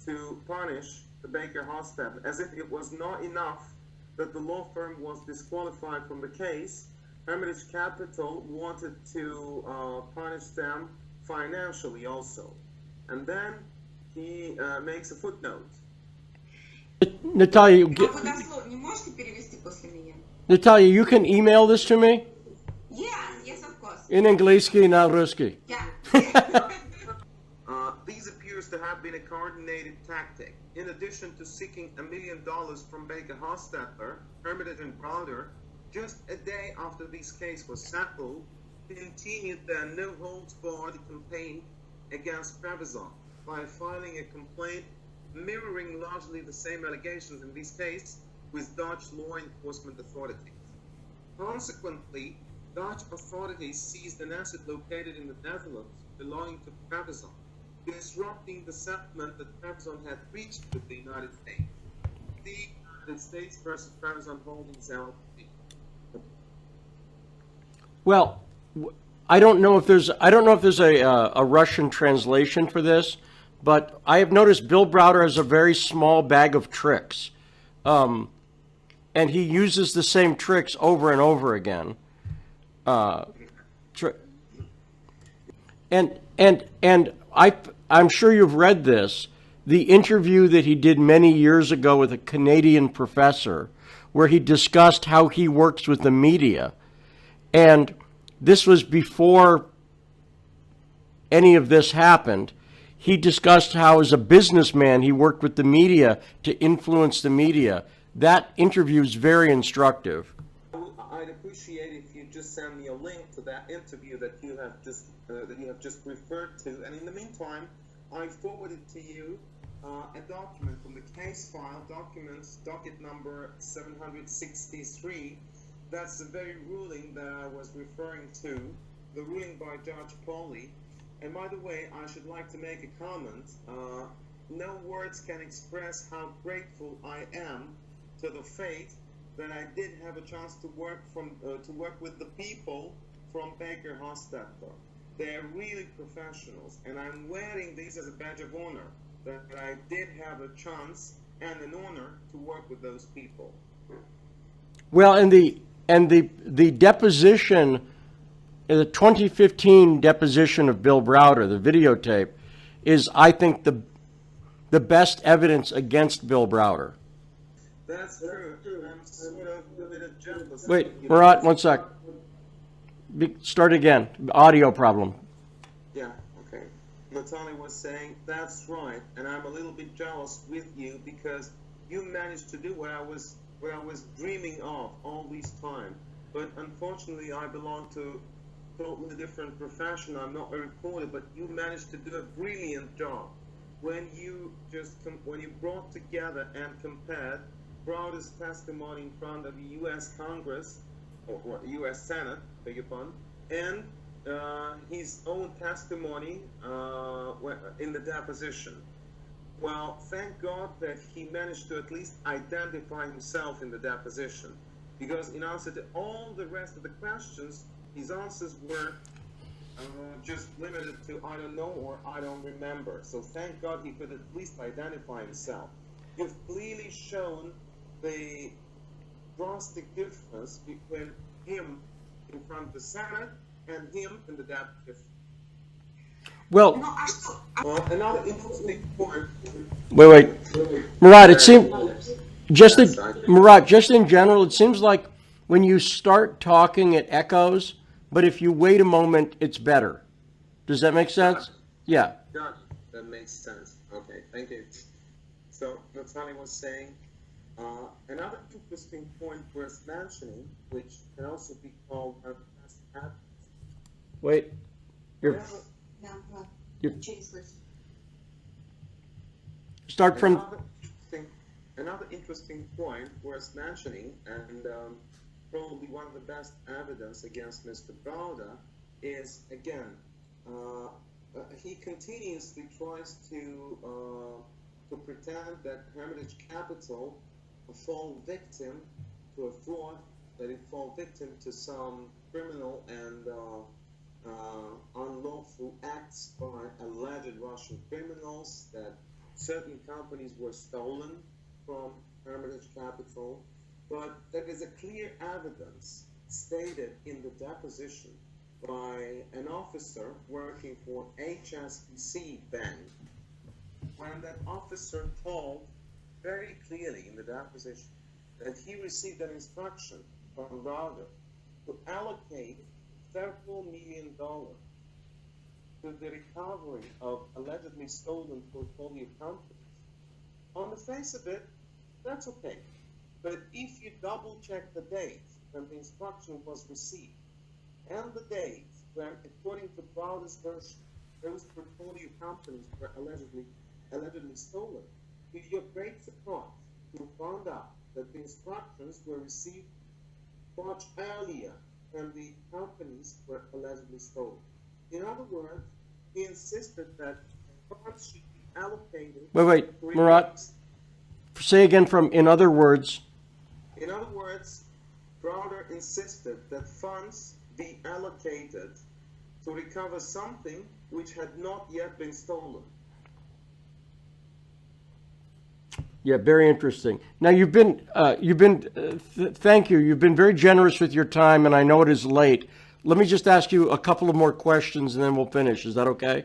to punish the Baker Hostetler, as if it was not enough that the law firm was disqualified from the case. Hermitage Capital wanted to punish them financially also. And then he makes a footnote. Natalia, Natalia, you can email this to me? Yes, of course. In Angliski, na Ruski. Yeah. These appears to have been a coordinated tactic. In addition to seeking $1 million from Baker Hostetler, Hermitage and Browder, just a day after this case was settled, continued their no-holds-barred campaign against Prevezon by filing a complaint mirroring largely the same allegations in this case with Dutch law enforcement authorities. Consequently, Dutch authorities seized an asset located in the Netherlands belonging to Prevezon, disrupting the settlement that Prevezon had reached with the United States. The United States versus Prevezon Holdings LLC. Well, I don't know if there's a Russian translation for this, but I have noticed Bill Browder has a very small bag of tricks, and he uses the same tricks over and over again. And I'm sure you've read this, the interview that he did many years ago with a Canadian professor, where he discussed how he works with the media. And this was before any of this happened. He discussed how, as a businessman, he worked with the media to influence the media. That interview is very instructive. I'd appreciate if you just send me a link to that interview that you have just referred to, and in the meantime, I forwarded to you a document from the case file, docket number 763. That's the very ruling that I was referring to, the ruling by Judge Pauly. And by the way, I should like to make a comment. No words can express how grateful I am to the fate that I did have a chance to work with the people from Baker Hostetler. They're really professionals, and I'm wearing these as a badge of honor that I did have a chance and an honor to work with those people. Well, and the deposition, the 2015 deposition of Bill Browder, the videotape, is, I think, the best evidence against Bill Browder. That's true. I'm sort of a bit jealous. Wait, Murat, one sec. Start again. Audio problem. Yeah, okay. Natalie was saying, that's right, and I'm a little bit jealous with you because you managed to do what I was dreaming of all this time. But unfortunately, I belong to a totally different profession. I'm not a reporter, but you managed to do a brilliant job when you brought together and compared Browder's testimony in front of the U.S. Congress, or U.S. Senate, beg your pardon, and his own testimony in the deposition. Well, thank God that he managed to at least identify himself in the deposition, because in answer to all the rest of the questions, his answers were just limited to I don't know or I don't remember. So thank God he could at least identify himself. You've clearly shown the drastic difference between him in front of the Senate and him in the deposition. Well, another interesting point. wait. Murat, it seems, Murat, just in general, it seems like when you start talking, it echoes, but if you wait a moment, it's better. Does that make sense? Yeah. Yeah, that makes sense. Okay, thank you. So, Natalie was saying, another interesting point worth mentioning, which can also be called a past habit. Wait. Start from. Another interesting point worth mentioning, and probably one of the best evidence against Mr. Browder, is again, he continuously tries to pretend that Hermitage Capital fall victim to a fraud, that it fall victim to some criminal and unlawful acts by alleged Russian criminals, that certain companies were stolen from Hermitage Capital, but there is a clear evidence stated in the deposition by an officer working for HSBC Bank, when that officer told very clearly in the deposition that he received an instruction from Browder to allocate several $1 million to the recovery of allegedly stolen portfolio companies. On the face of it, that's okay. But if you double check the date when the instruction was received and the date when, according to Browder's version, those portfolio companies were allegedly stolen, to your great surprise, you found out that the instructions were received much earlier when the companies were allegedly stolen. In other words, he insisted that funds should be allocated. Wait, Murat. Say again from in other words. In other words, Browder insisted that funds be allocated to recover something which had not yet been stolen. Yeah, very interesting. Now thank you. You've been very generous with your time, and I know it is late. Let me just ask you a couple of more questions, and then we'll finish. Is that okay?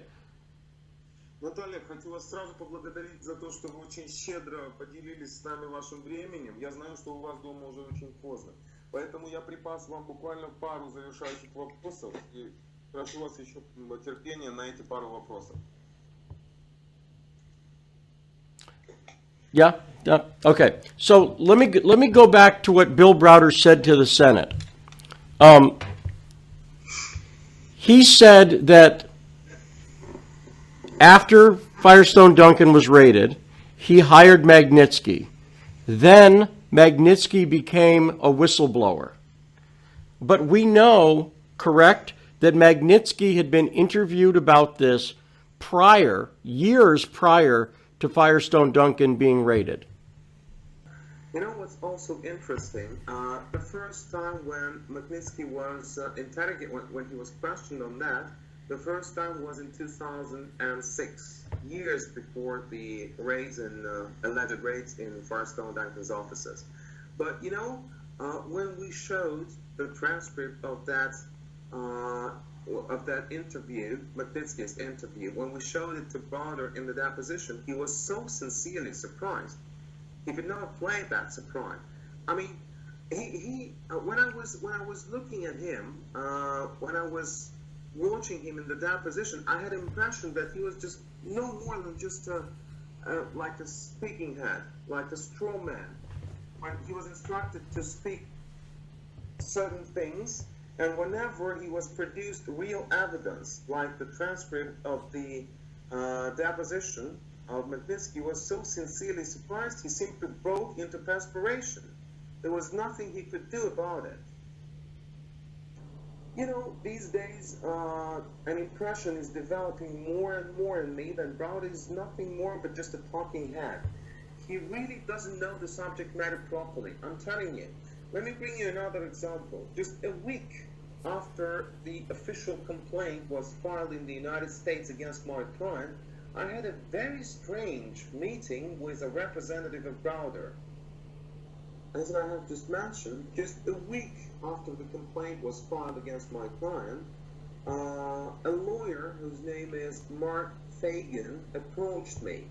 Наталья, хочу вас сразу поблагодарить за то, что вы очень щедро поделились с нами вашим временем. Я знаю, что у вас дома уже очень поздно. Поэтому я припас вам буквально пару завершающих вопросов и прошу вас еще терпения на эти пару вопросов. Yeah. Okay. So let me go back to what Bill Browder said to the Senate. He said that after Firestone Duncan was raided, he hired Magnitsky. Then Magnitsky became a whistleblower. But we know, correct, that Magnitsky had been interviewed about this years prior to Firestone Duncan being raided. You know what's also interesting? The first time when Magnitsky was interrogated, when he was questioned on that, the first time was in 2006, years before the raids alleged raids in Firestone Duncan's offices. But you know, when we showed the transcript of that interview, Magnitsky's interview, when we showed it to Browder in the deposition, he was so sincerely surprised. He could not play that surprise. I mean, when I was looking at him, when I was watching him in the deposition, I had the impression that he was just no more than just like a speaking head, like a straw man. When he was instructed to speak certain things, and whenever he was produced real evidence, like the transcript of the deposition of Magnitsky, was so sincerely surprised, he simply broke into perspiration. There was nothing he could do about it. You know, these days, an impression is developing more and more in me that Browder is nothing more but just a talking head. He really doesn't know the subject matter properly. I'm telling you. Let me bring you another example. Just a week after the official complaint was filed in the United States against my client, I had a very strange meeting with a representative of Browder. As I have just mentioned, just a week after the complaint was filed against my client, a lawyer whose name is Mark Fagan approached me.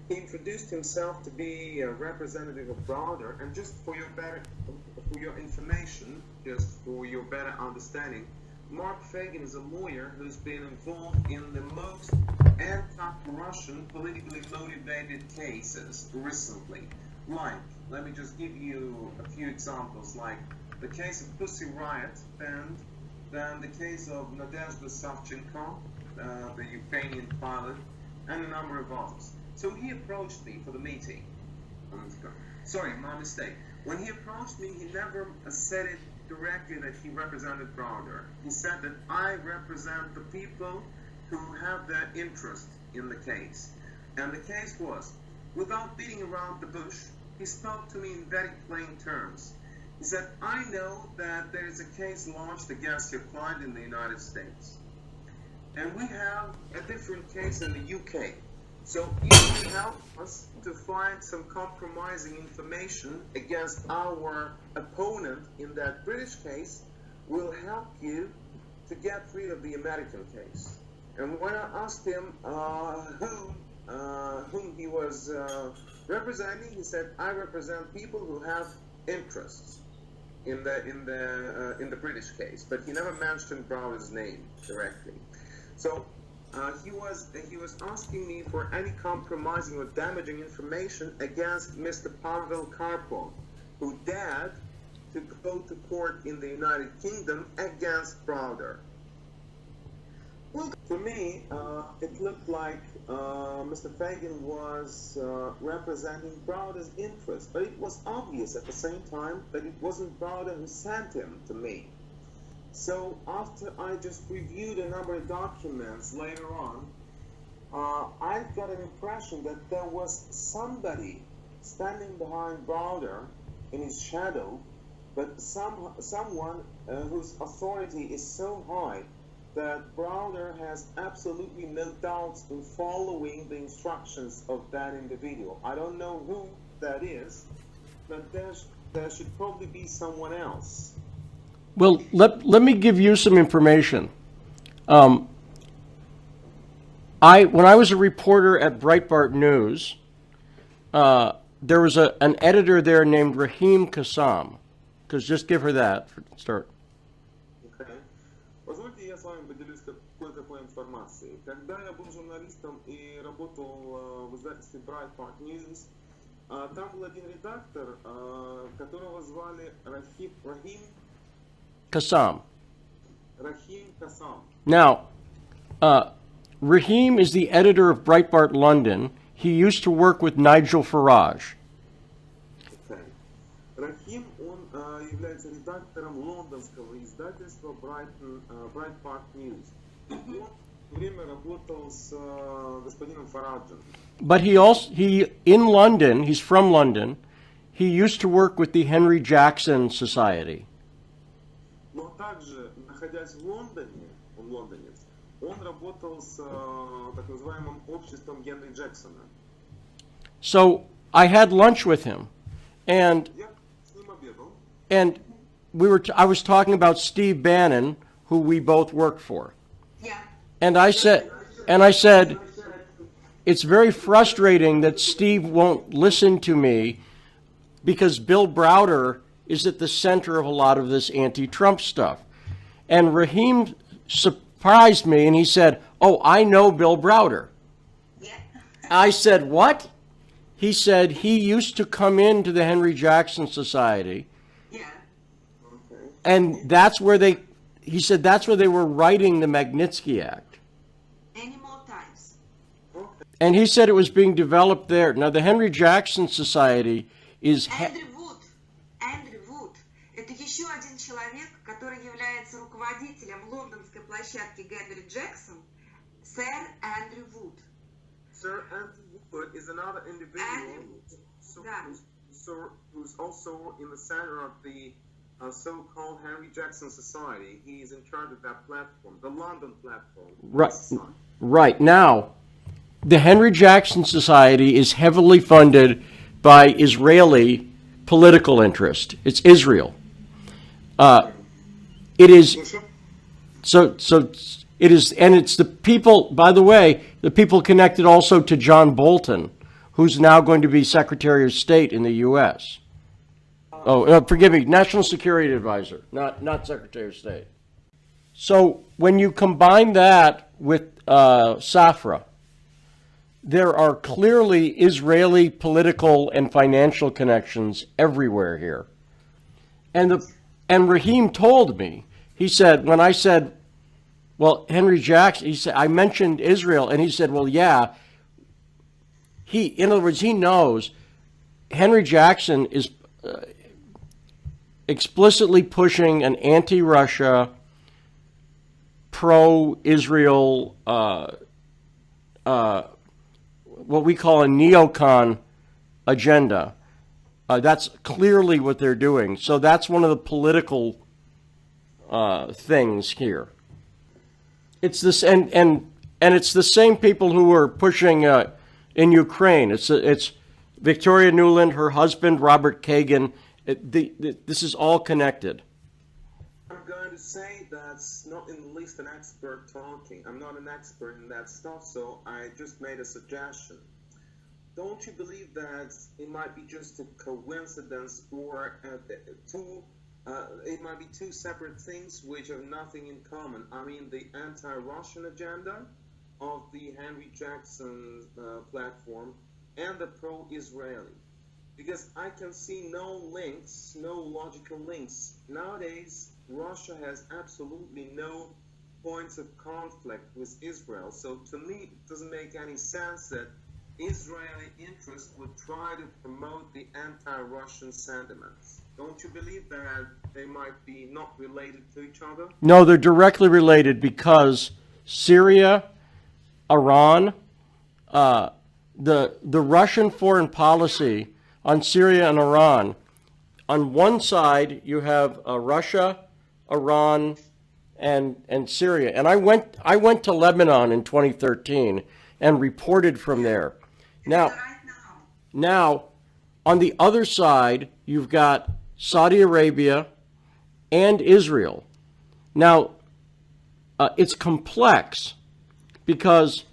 He introduced himself to be a representative of Browder, and just for your information, just for your better understanding, Mark Fagan is a lawyer who's been involved in the most anti-Russian politically motivated cases recently. Like, let me just give you a few examples, like the case of Pussy Riot Band, then the case of Nadezhda Savchenko, the Ukrainian pilot, and a number of others. So he approached me for the meeting. Sorry, my mistake. When he approached me, he never said it directly that he represented Browder. He said that I represent the people who have their interest in the case. And the case was, without beating around the bush, he spoke to me in very plain terms. He said, I know that there is a case launched against your client in the United States. And we have a different case in the UK. So if you help us to find some compromising information against our opponent in that British case, we'll help you to get rid of the American case. And when I asked him whom he was representing, he said, I represent people who have interests in the British case, but he never mentioned Browder's name directly. So he was asking me for any compromising or damaging information against Mr. Pavel Karpov, who dared to go to court in the United Kingdom against Browder. Well, to me, it looked like Mr. Fagan was representing Browder's interest, but it was obvious at the same time that it wasn't Browder who sent him to me. So after I just reviewed a number of documents later on, I got an impression that there was somebody standing behind Browder in his shadow, but someone whose authority is so high that Browder has absolutely no doubts in following the instructions of that individual. I don't know who that is, but there should probably be someone else. Well, let me give you some information. When I was a reporter at Breitbart News, there was an editor there named Rahim Kassam. Because just give her that for start. Okay. Позвольте, я с вами поделюсь кое-какой информацией. Когда я был журналистом и работал в издательстве Breitbart News, там был один редактор, которого звали Rahim Kassam. Rahim Kassam. Now, Rahim is the editor of Breitbart London. He used to work with Nigel Farage. Okay. Rahim, он является редактором лондонского издательства Breitbart News. Он в то время работал с господином Фараджем. But in London, he's from London, he used to work with the Henry Jackson Society. Но также, находясь в Лондоне, он лондонец, он работал с так называемым обществом Генри Джексона. So I had lunch with him, and Я с ним обедал, I was talking about Steve Bannon, who we both worked for. Yeah. And I said, it's very frustrating that Steve won't listen to me because Bill Browder is at the center of a lot of this anti-Trump stuff. And Rahim surprised me and he said, "Oh, I know Bill Browder." Yeah. I said, "What?" He said he used to come into the Henry Jackson Society, Yeah. okay. and he said that's where they were writing the Magnitsky Act. Any more times. Okay. And he said it was being developed there. Now, the Henry Jackson Society is... Эндрю Вуд. Это еще один человек, который является руководителем лондонской площадки Генри Джексон, сэр Эндрю Вуд. Sir Andrew Wood is another individual who's also in the center of the so-called Henry Jackson Society. He is in charge of that platform, the London platform. Right. Now, the Henry Jackson Society is heavily funded by Israeli political interest. It's Israel. It is... So it is, and it's the people, by the way, the people connected also to John Bolton, who's now going to be Secretary of State in the U.S. Forgive me, National Security Advisor, not Secretary of State. So when you combine that with Safra, there are clearly Israeli political and financial connections everywhere here. And Rahim told me, he said, when I said, well, Henry Jackson, he said, I mentioned Israel, and he said, well, yeah. In other words, he knows Henry Jackson is explicitly pushing an anti-Russia, pro-Israel, what we call a neocon agenda. That's clearly what they're doing. So that's one of the political things here. It's this, and it's the same people who are pushing in Ukraine. It's Victoria Nuland, her husband Robert Kagan. This is all connected. I'm going to say that's not in the least an expert talking. I'm not an expert in that stuff, so I just made a suggestion. Don't you believe that it might be just a coincidence, or it might be two separate things which have nothing in common? I mean, the anti-Russian agenda of the Henry Jackson platform and the pro-Israeli. Because I can see no links, no logical links. Nowadays, Russia has absolutely no points of conflict with Israel. So to me, it doesn't make any sense that Israeli interests would try to promote the anti-Russian sentiments. Don't you believe that they might be not related to each other? No, they're directly related because Syria, Iran, the Russian foreign policy on Syria and Iran. On one side, you have Russia, Iran, and Syria. And I went to Lebanon in 2013 and reported from there. Now, on the other side, you've got Saudi Arabia and Israel. Now, it's complex because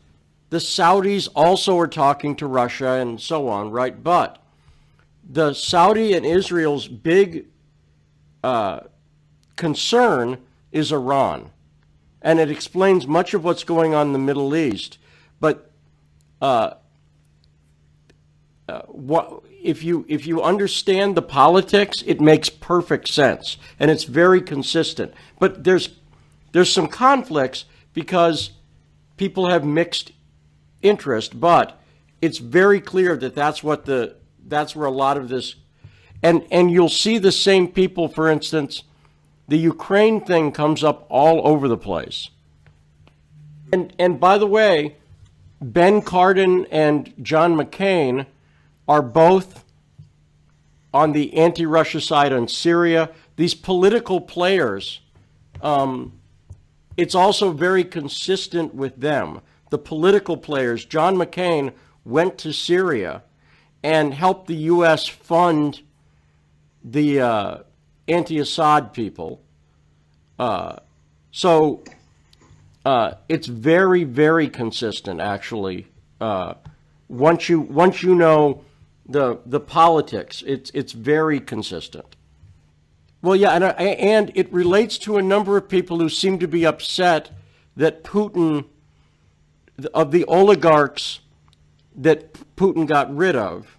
the Saudis also are talking to Russia and so on, right? But the Saudi and Israel's big concern is Iran. And it explains much of what's going on in the Middle East. But if you understand the politics, it makes perfect sense. And it's very consistent. But there's there's some conflicts because people have mixed interest, but it's very clear that that's where a lot of this, and you'll see the same people, for instance, the Ukraine thing comes up all over the place. And by the way, Ben Cardin and John McCain are both on the anti-Russia side on Syria. These political players, it's also very consistent with them. The political players, John McCain went to Syria and helped the U.S. fund the anti-Assad people. So it's very, very consistent, actually. Once you know the politics, it's very consistent. Well, yeah, and it relates to a number of people who seem to be upset that Putin, of the oligarchs that Putin got rid of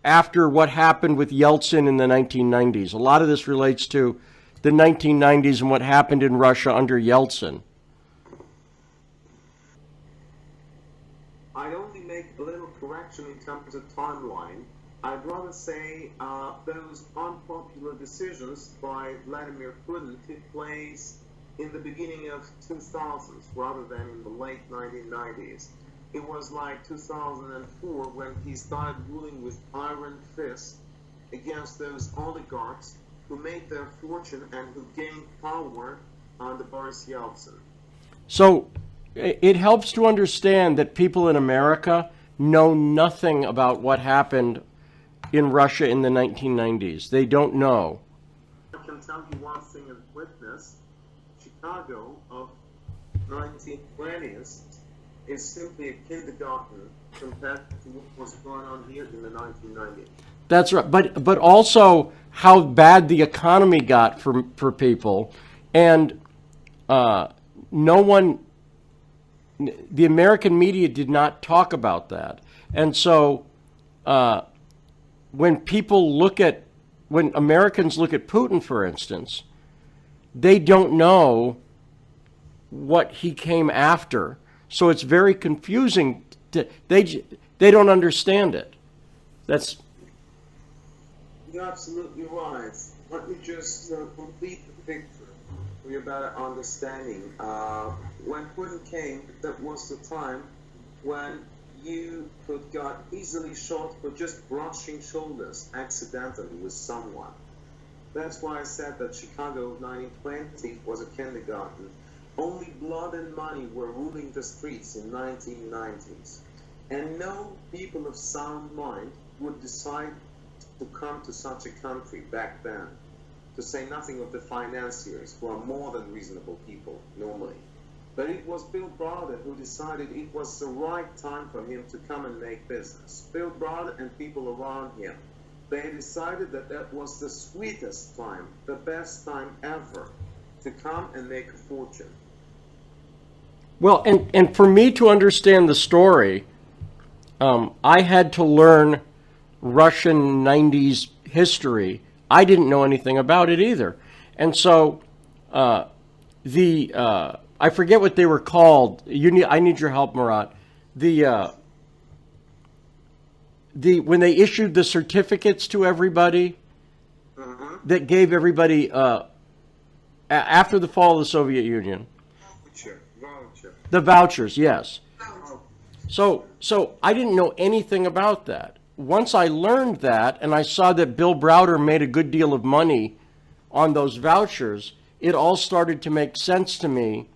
after what happened with Yeltsin in the 1990s. A lot of this relates to the 1990s and what happened in Russia under Yeltsin. I only make a little correction in terms of timeline. I'd rather say those unpopular decisions by Vladimir Putin took place in the beginning of 2000s rather than in the late 1990s. It was like 2004 when he started ruling with iron fist against those oligarchs who made their fortune and who gained power under Boris Yeltsin. So it helps to understand that people in America know nothing about what happened in Russia in the 1990s. They don't know. I can tell you one thing as witness. Chicago of 1920s is simply a kindergarten compared to what was going on here in the 1990s. That's right, but also how bad the economy got for people, and no one, the American media did not talk about that, and so when Americans look at Putin, for instance, they don't know what he came after, so it's very confusing. They don't understand it. You're absolutely right. Let me just complete the picture for your better understanding. When Putin came, that was the time when you could get easily shot for just brushing shoulders accidentally with someone. That's why I said that Chicago of 1920 was a kindergarten. Only blood and money were ruling the streets in 1990s. And no people of sound mind would decide to come to such a country back then, to say nothing of the financiers, who are more than reasonable people normally. But it was Bill Browder who decided it was the right time for him to come and make business. Bill Browder and people around him, they decided that that was the sweetest time, the best time ever, to come and make a fortune. Well, and for me to understand the story, I had to learn Russian 90s history. I didn't know anything about it either. And so I forget what they were called. I need your help, Murat. When they issued the certificates to everybody, that gave everybody after the fall of the Soviet Union. Voucher. The vouchers, yes. So I didn't know anything about that. Once I learned that, and I saw that Bill Browder made a good deal of money on those vouchers, it all started to make sense to me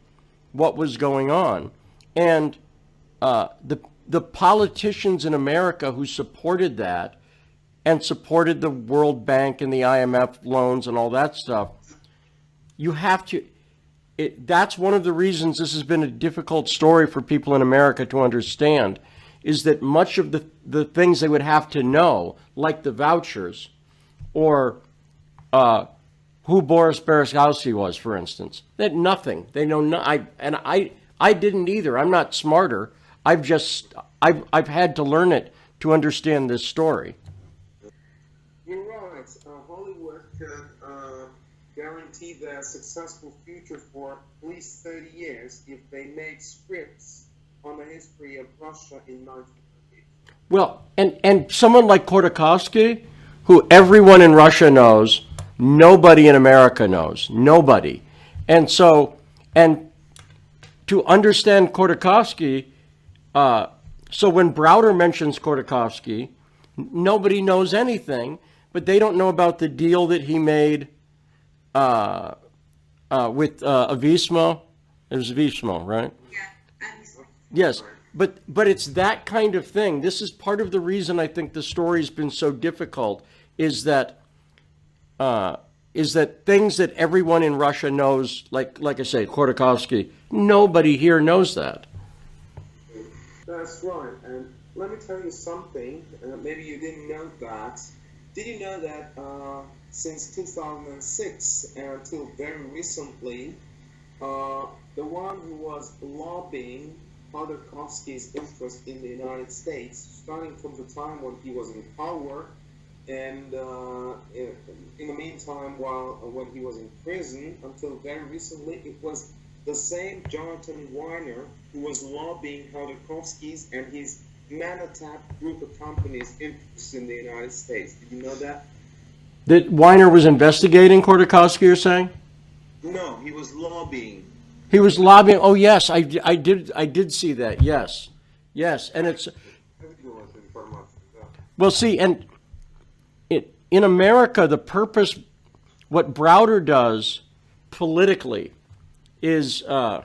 what was going on. And the politicians in America who supported that and supported the World Bank and the IMF loans and all that stuff, you have to... that's one of the reasons this has been a difficult story for people in America to understand, is that much of the things they would have to know, like the vouchers, or who Boris Berezovsky was, for instance, that nothing. They know I didn't either. I'm not smarter. I've had to learn it to understand this story. You're right. Hollywood can guarantee their successful future for at least 30 years if they make scripts on the history of Russia in 1930. Well, and someone like Khodorkovsky, who everyone in Russia knows, nobody in America knows. Nobody. And so, and to understand Khodorkovsky, so when Browder mentions Khodorkovsky, nobody knows anything, but they don't know about the deal that he made with Avismo. It was Avismo, right? Yeah, I'm Yes, but it's that kind of thing. This is part of the reason I think the story's been so difficult, is that things that everyone in Russia knows, like I say, Khodorkovsky, nobody here knows that. That's right. And let me tell you something. Maybe you didn't know that. Did you know that since 2006 until very recently, the one who was lobbying Khodorkovsky's interest in the United States, starting from the time when he was in power, and in the meantime, when he was in prison, until very recently, it was the same Jonathan Weiner who was lobbying Khodorkovsky's and his Manhattan group of companies' interests in the United States. Did you know that? That Weiner was investigating Khodorkovsky, you're saying? No, he was lobbying. He was lobbying. Oh yes, I did see that. Yes, and it's well. See, and in America, the purpose, what Browder does politically, is ask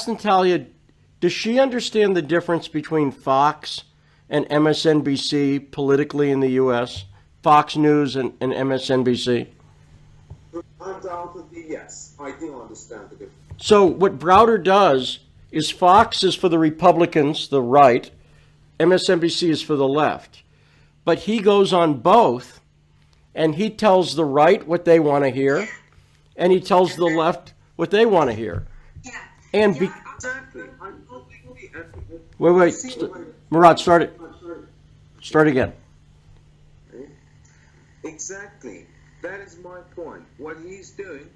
Natalia, does she understand the difference between Fox and MSNBC politically in the U.S.? Fox News and MSNBC? Undoubtedly, yes. I do understand the difference. So what Browder does is Fox is for the Republicans, the right. MSNBC is for the left. But he goes on both, and he tells the right what they want to hear, and he tells the left what they want to hear. Yeah. And Exactly. I'm totally wait, Murat, start it. Start again. Exactly. That is my point. What he's doing,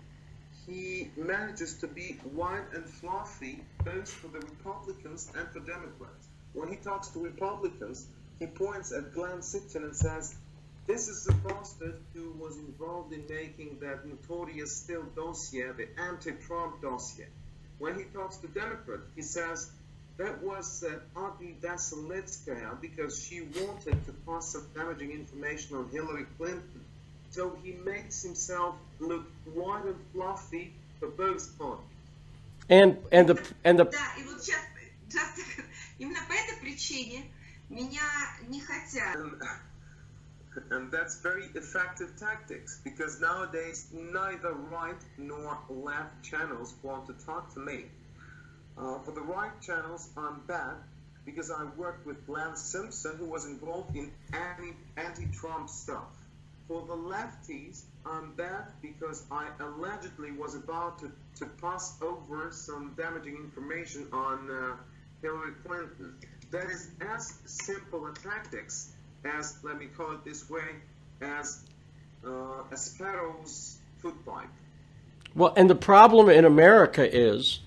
he manages to be white and fluffy both for the Republicans and for Democrats. When he talks to Republicans, he points at Glenn Sitton and says, this is the bastard who was involved in making that notorious Steele dossier, the anti-Trump dossier. When he talks to Democrats, he says, that was ugly Veselnitskaya because she wanted to pass some damaging information on Hillary Clinton. So he makes himself look white and fluffy for both parties. And the Да, и вот сейчас, именно по этой причине меня не хотят. And that's very effective tactics, because nowadays neither right nor left channels want to talk to me. For the right channels, I'm bad because I worked with Glenn Simpson, who was involved in anti-Trump stuff. For the lefties, I'm bad because I allegedly was about to pass over some damaging information on Hillary Clinton. That is as simple a tactics as, let me call it this way, as a sparrow's foot pipe. well, and the problem in America is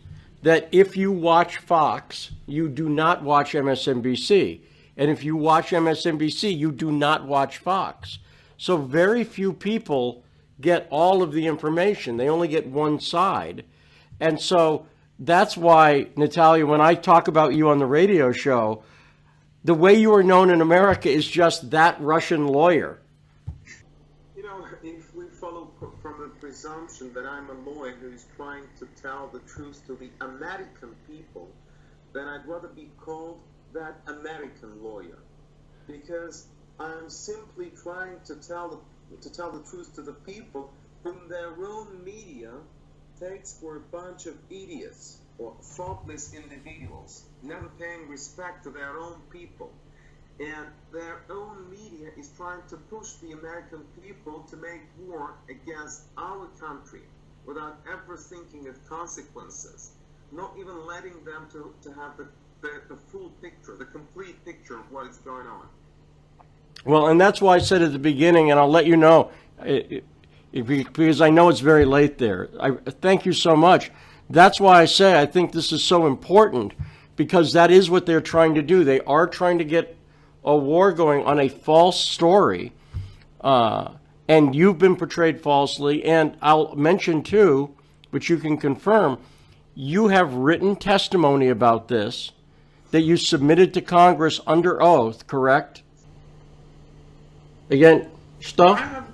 that if you watch Fox, you do not watch MSNBC. And if you watch MSNBC, you do not watch Fox. So very few people get all of the information. They only get one side. And so that's why, Natalia, when I talk about you on the radio show, the way you are known in America is just that Russian lawyer. You know, if we follow from the presumption that I'm a lawyer who is trying to tell the truth to the American people, then I'd rather be called that American lawyer, because I'm simply trying to tell the truth to the people whom their own media takes for a bunch of idiots or thoughtless individuals, never paying respect to their own people. And their own media is trying to push the American people to make war against our country without ever thinking of consequences, not even letting them to have the full picture, the complete picture of what is going on. Well, and that's why I said at the beginning, and I'll let you know, because I know it's very late there. I thank you so much. That's why I say I think this is so important, because that is what they're trying to do. They are trying to get a war going on a false story, and you've been portrayed falsely. And I'll mention too, which you can confirm, you have written testimony about this that you submitted to Congress under oath, correct? Again, I stuff? have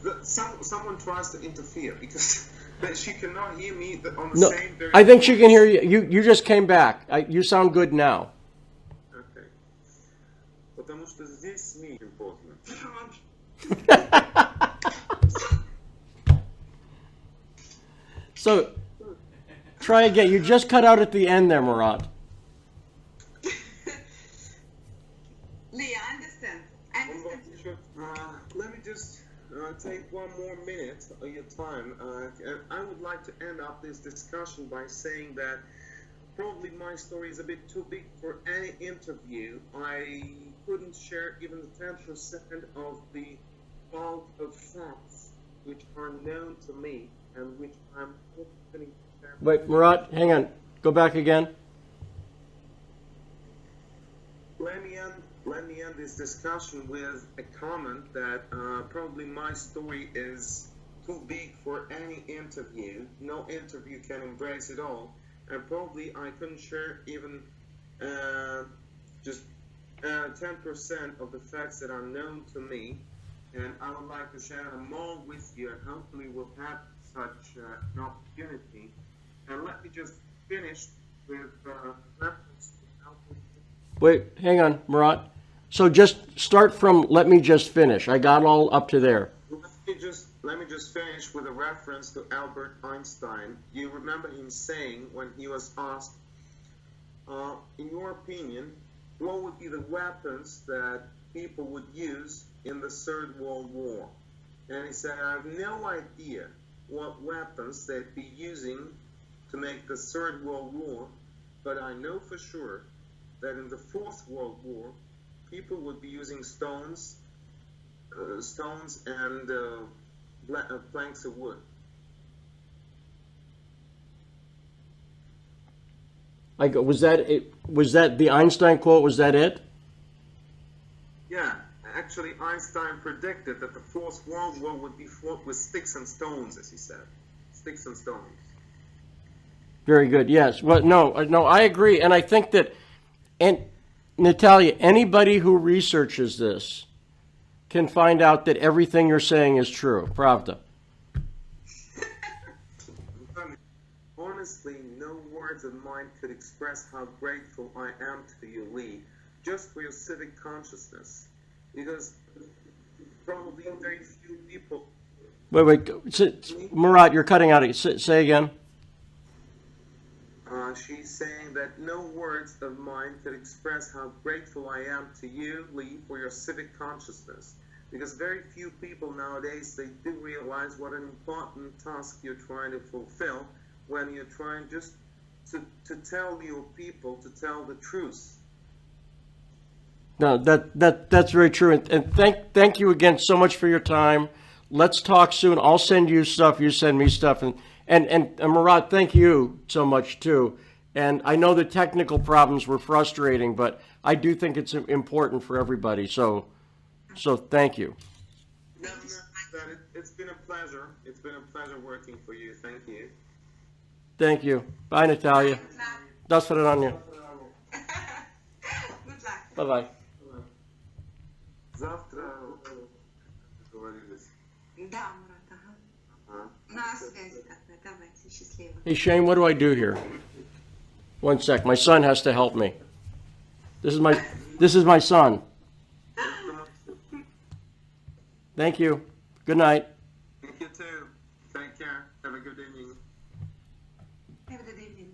that someone tries to interfere because that she cannot hear me on the No, same. I think she can hear you. You just came back. You sound good now. Okay. Потому что здесь СМИ important. So, try again. You just cut out at the end there, Murat. Leah, I understand. I understand. Let me just take one more minute of your time. And I would like to end up this discussion by saying that probably my story is a bit too big for any interview. I couldn't share even the 10% of the bulk of facts which are known to me and which I'm opening to share. Wait, Murat, hang on. Go back again. Let me end this discussion with a comment that probably my story is too big for any interview. No interview can embrace it all. And probably I couldn't share even just 10% of the facts that are known to me. And I would like to share them all with you, and hopefully we'll have such an opportunity. And let me just finish with reference to Albert. Wait, hang on, Murat. So just start from let me just finish. I got all up to there. Let me just finish with a reference to Albert Einstein. You remember him saying when he was asked, in your opinion, what would be the weapons that people would use in the Third World War? And he said, I have no idea what weapons they'd be using to make the Third World War, but I know for sure that in the Fourth World War, people would be using stones and planks of wood. Was that it? Was that the Einstein quote? Was that it? Yeah, actually Einstein predicted that the Fourth World War would be fought with sticks and stones, as he said. Sticks and stones. Very good. Yes. Well, no, I agree, and I think that, and Natalia, anybody who researches this can find out that everything you're saying is true. Pravda. Honestly, no words of mine could express how grateful I am to you, Lee, just for your civic consciousness. Because probably very few people... Wait. Murat, you're cutting out. Say again. She's saying that no words of mine could express how grateful I am to you, Lee, for your civic consciousness. Because very few people nowadays, they do realize what an important task you're trying to fulfill when you're trying just to tell your people to tell the truth. No, that's very true. And thank you again so much for your time. Let's talk soon. I'll send you stuff. You send me stuff. And Murat, thank you so much too. And I know the technical problems were frustrating, but I do think it's important for everybody. So thank you. It's been a pleasure. It's been a pleasure working for you. Thank you. Thank you. Bye, Natalia. До свидания. Good luck. Bye-bye. Завтра договорились. Да, Мурат, ага. На связи тогда. Давайте, счастливо. Hey, Shane, what do I do here? One sec. My son has to help me. This is my son. Thank you. Good night. Thank you too. Take care. Have a good evening. Have a good evening.